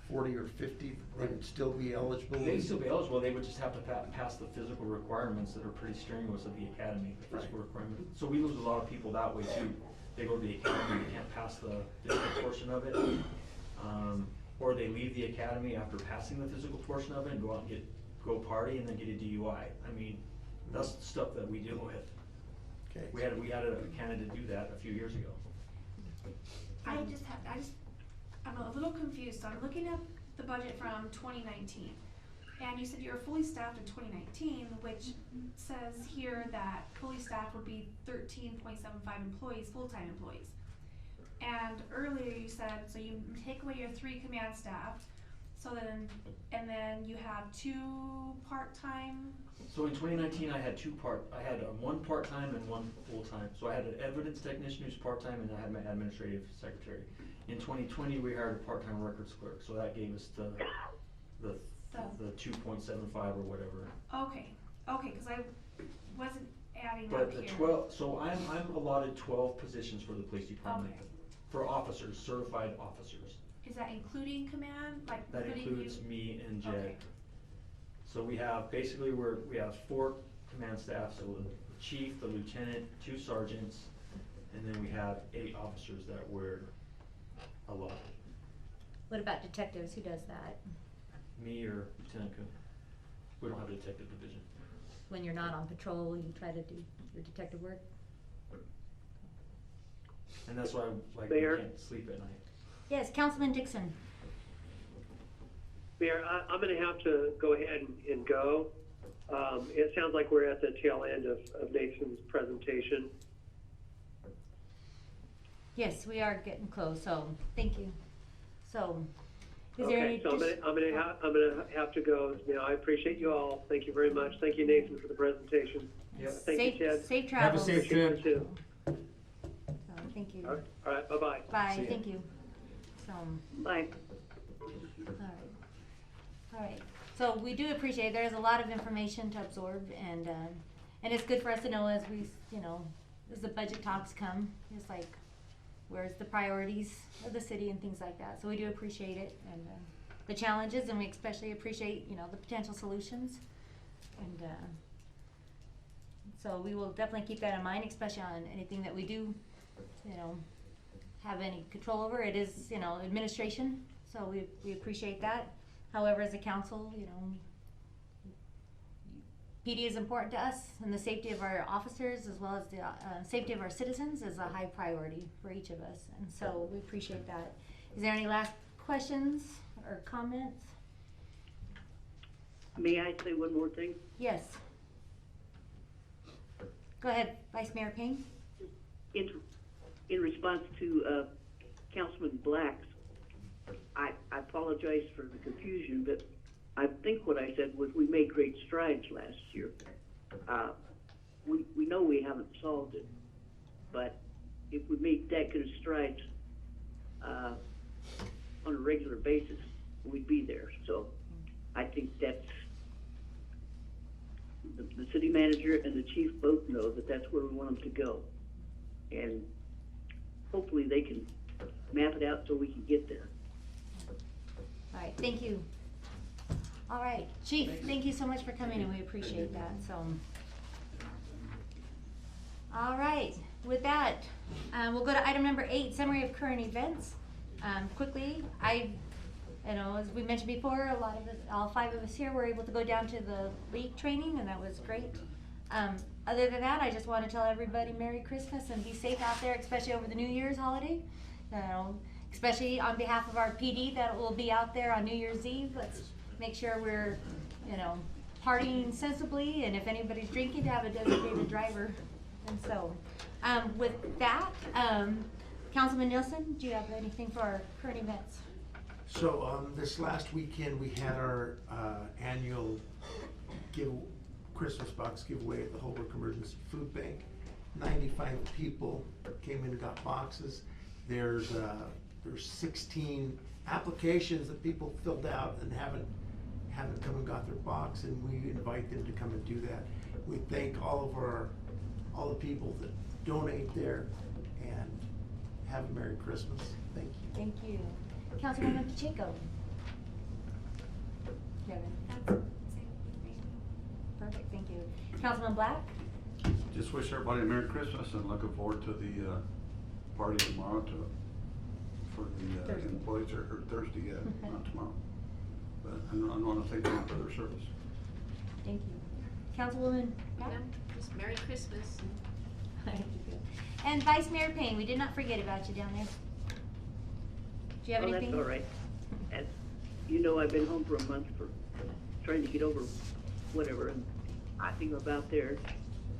40 or 50, they would still be eligible? They'd still be eligible, they would just have to pass the physical requirements that are pretty strenuous of the academy, the physical requirements. So we lose a lot of people that way too. They go to the academy, they can't pass the physical portion of it. Or they leave the academy after passing the physical portion of it and go out and go party and then get a DUI. I mean, that's the stuff that we deal with. Okay. We had a candidate do that a few years ago. I'm a little confused. So I'm looking at the budget from 2019. And you said you were fully staffed in 2019, which says here that fully staffed would be 13.75 employees, full-time employees. And earlier you said, so you take away your 3 command staff, So then, and then you have 2 part-time, So in 2019, I had one part-time and one full-time. So I had an evidence technician who's part-time, and I had my administrative secretary. In 2020, we hired a part-time records clerk, so that gave us the 2.75 or whatever. okay, cause I wasn't adding But up the here. 12, so I'm allotted 12 positions for the police department, Okay. for officers, certified officers. Is that including command, like That including you? includes me and Jed. Okay. So we have, basically, we have 4 command staff, so the chief, the lieutenant, 2 sergeants, and then we have 8 officers that we're allotted. What about detectives? Who does that? Me or Lieutenant Coon. We don't have a detective division. When you're not on patrol, you try to do your detective work? And that's why, like, Mayor? we can't sleep at night. Yes, Councilman Dixon. Mayor, I'm gonna have to go ahead and go. It sounds like we're at the tail end of Nathan's presentation. Yes, we are getting close, so thank you. So, is there any? Okay, so I'm gonna have to go now. I appreciate you all. Thank you very much. Thank you, Nathan, for the presentation. Yep. Thank you, Ted. Safe Have a travels. safe trip. Appreciate you too. So, thank you. All right, bye-bye. Bye, See ya. thank you. So, Bye. all right. So we do appreciate, there's a lot of information to absorb, and it's good for us to know as we, as the budget talks come, it's like, where's the priorities of the city and things like that. So we do appreciate it, and the challenges, and we especially appreciate, the potential solutions. And so we will definitely keep that in mind, especially on anything that we do, have any control over. It is, administration, so we appreciate that. However, as a council, PD is important to us, and the safety of our officers as well as the safety of our citizens is a high priority for each of us, and so we appreciate that. Is there any last questions or comments? May I say one more thing? Yes. Go ahead, Vice Mayor Payne. In response to Councilman Black's, I apologize for the confusion, but I think what I said was we made great strides last year. We know we haven't solved it, but if we make that kind of strides on a regular basis, we'd be there. So I think that's, the city manager and the chief both know that that's where we want them to go. And hopefully they can map it out so we can get there. All right, thank you. All right, Chief, thank you so much for coming, and we appreciate that, so. All right, with that, we'll go to item number 8, summary of current events. Quickly, as we mentioned before, all 5 of us here were able to go down to the league training, and that was great. Other than that, I just want to tell everybody Merry Christmas and be safe out there, especially over the New Year's holiday. Especially on behalf of our PD that will be out there on New Year's Eve. Let's make sure we're, partying sensibly, and if anybody's drinking, to have a designated driver. And so, with that, Councilman Nielsen, do you have anything for our current events? So, this last weekend, we had our annual Christmas box giveaway at the Holbrook Emergency Food Bank. 95 people came in and got boxes. There's 16 applications that people filled out and haven't come and got their box, and we invite them to come and do that. We thank all the people that donate there, and have a Merry Christmas. Thank you. Thank you. Councilwoman Pacheco. Kevin. That's same thing. Perfect, thank you. Councilman Black? Just wish everybody a Merry Christmas and looking forward to the party tomorrow for the Thursday. employees, or Thursday, not tomorrow. But I want to thank them for their service. Thank you. Councilwoman? Pat? Yeah, just Merry Christmas. Thank you. And Vice Mayor Payne, we did not forget about you down there. Do you have anything? That's all right. As you know, I've been home for a month for trying to get over whatever, and I think about there.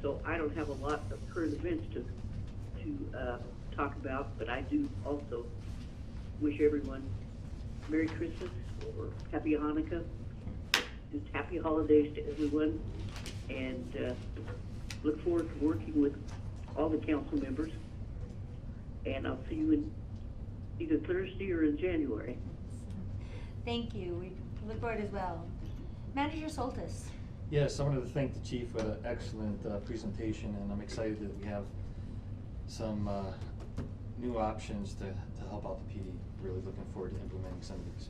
So I don't have a lot of current events to talk about, but I do also wish everyone Merry Christmas or happy Hanukkah. Just happy holidays to everyone, and look forward to working with all the council members. And I'll see you in either Thursday or in January. Thank you. We look forward as well. Manager Soltis. Yes, I wanted to thank the chief for an excellent presentation, and I'm excited that we have some new options to help out the PD. Really looking forward to implementing some of these.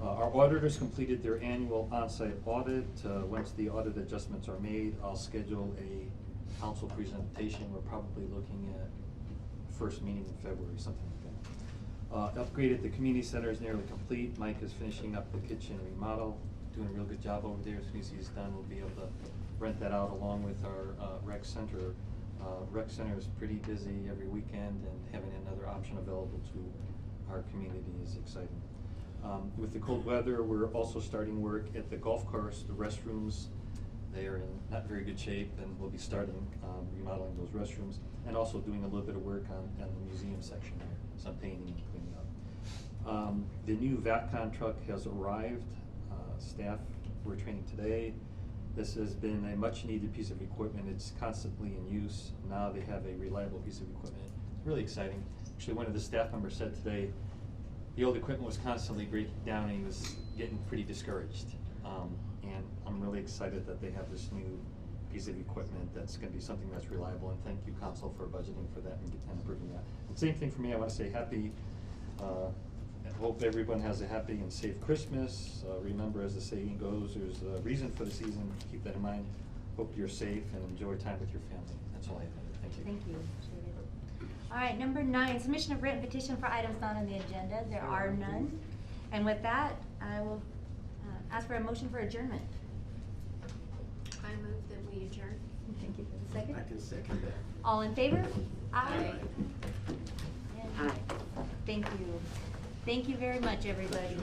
Our auditors completed their annual on-site audit. Once the audit adjustments are made, I'll schedule a council presentation. We're probably looking at first meeting in February, something like that. Upgraded the community center is nearly complete. Mike is finishing up the kitchen remodel, doing a real good job over there. As soon as he's done, we'll be able to rent that out along with our rec center. Rec center is pretty busy every weekend, and having another option available to our community is exciting. With the cold weather, we're also starting work at the golf course. The restrooms, they are in not very good shape, and we'll be starting remodeling those restrooms, and also doing a little bit of work on the museum section there, some painting and cleaning up. The new VATCON truck has arrived. Staff were training today. This has been a much needed piece of equipment. It's constantly in use. Now they have a reliable piece of equipment. It's really exciting. Actually, one of the staff members said today, the old equipment was constantly breaking down, and he was getting pretty discouraged. And I'm really excited that they have this new piece of equipment that's going to be something that's reliable. And thank you, Council, for budgeting for that and approving that. And same thing for me. I want to say happy. I hope everyone has a happy and safe Christmas. Remember, as the saying goes, there's a reason for the season. Keep that in mind. Hope you're safe and enjoy time with your family. That's all I have. Thank you. Thank you. Appreciate it. All right, number 9, submission of written petition for items not on the agenda. There are none. And with that, I will ask for a motion for adjournment. I move that we adjourn. Thank you for the second. I can second that. All in favor? Aye. And Aye. thank you. Thank you very much, everybody.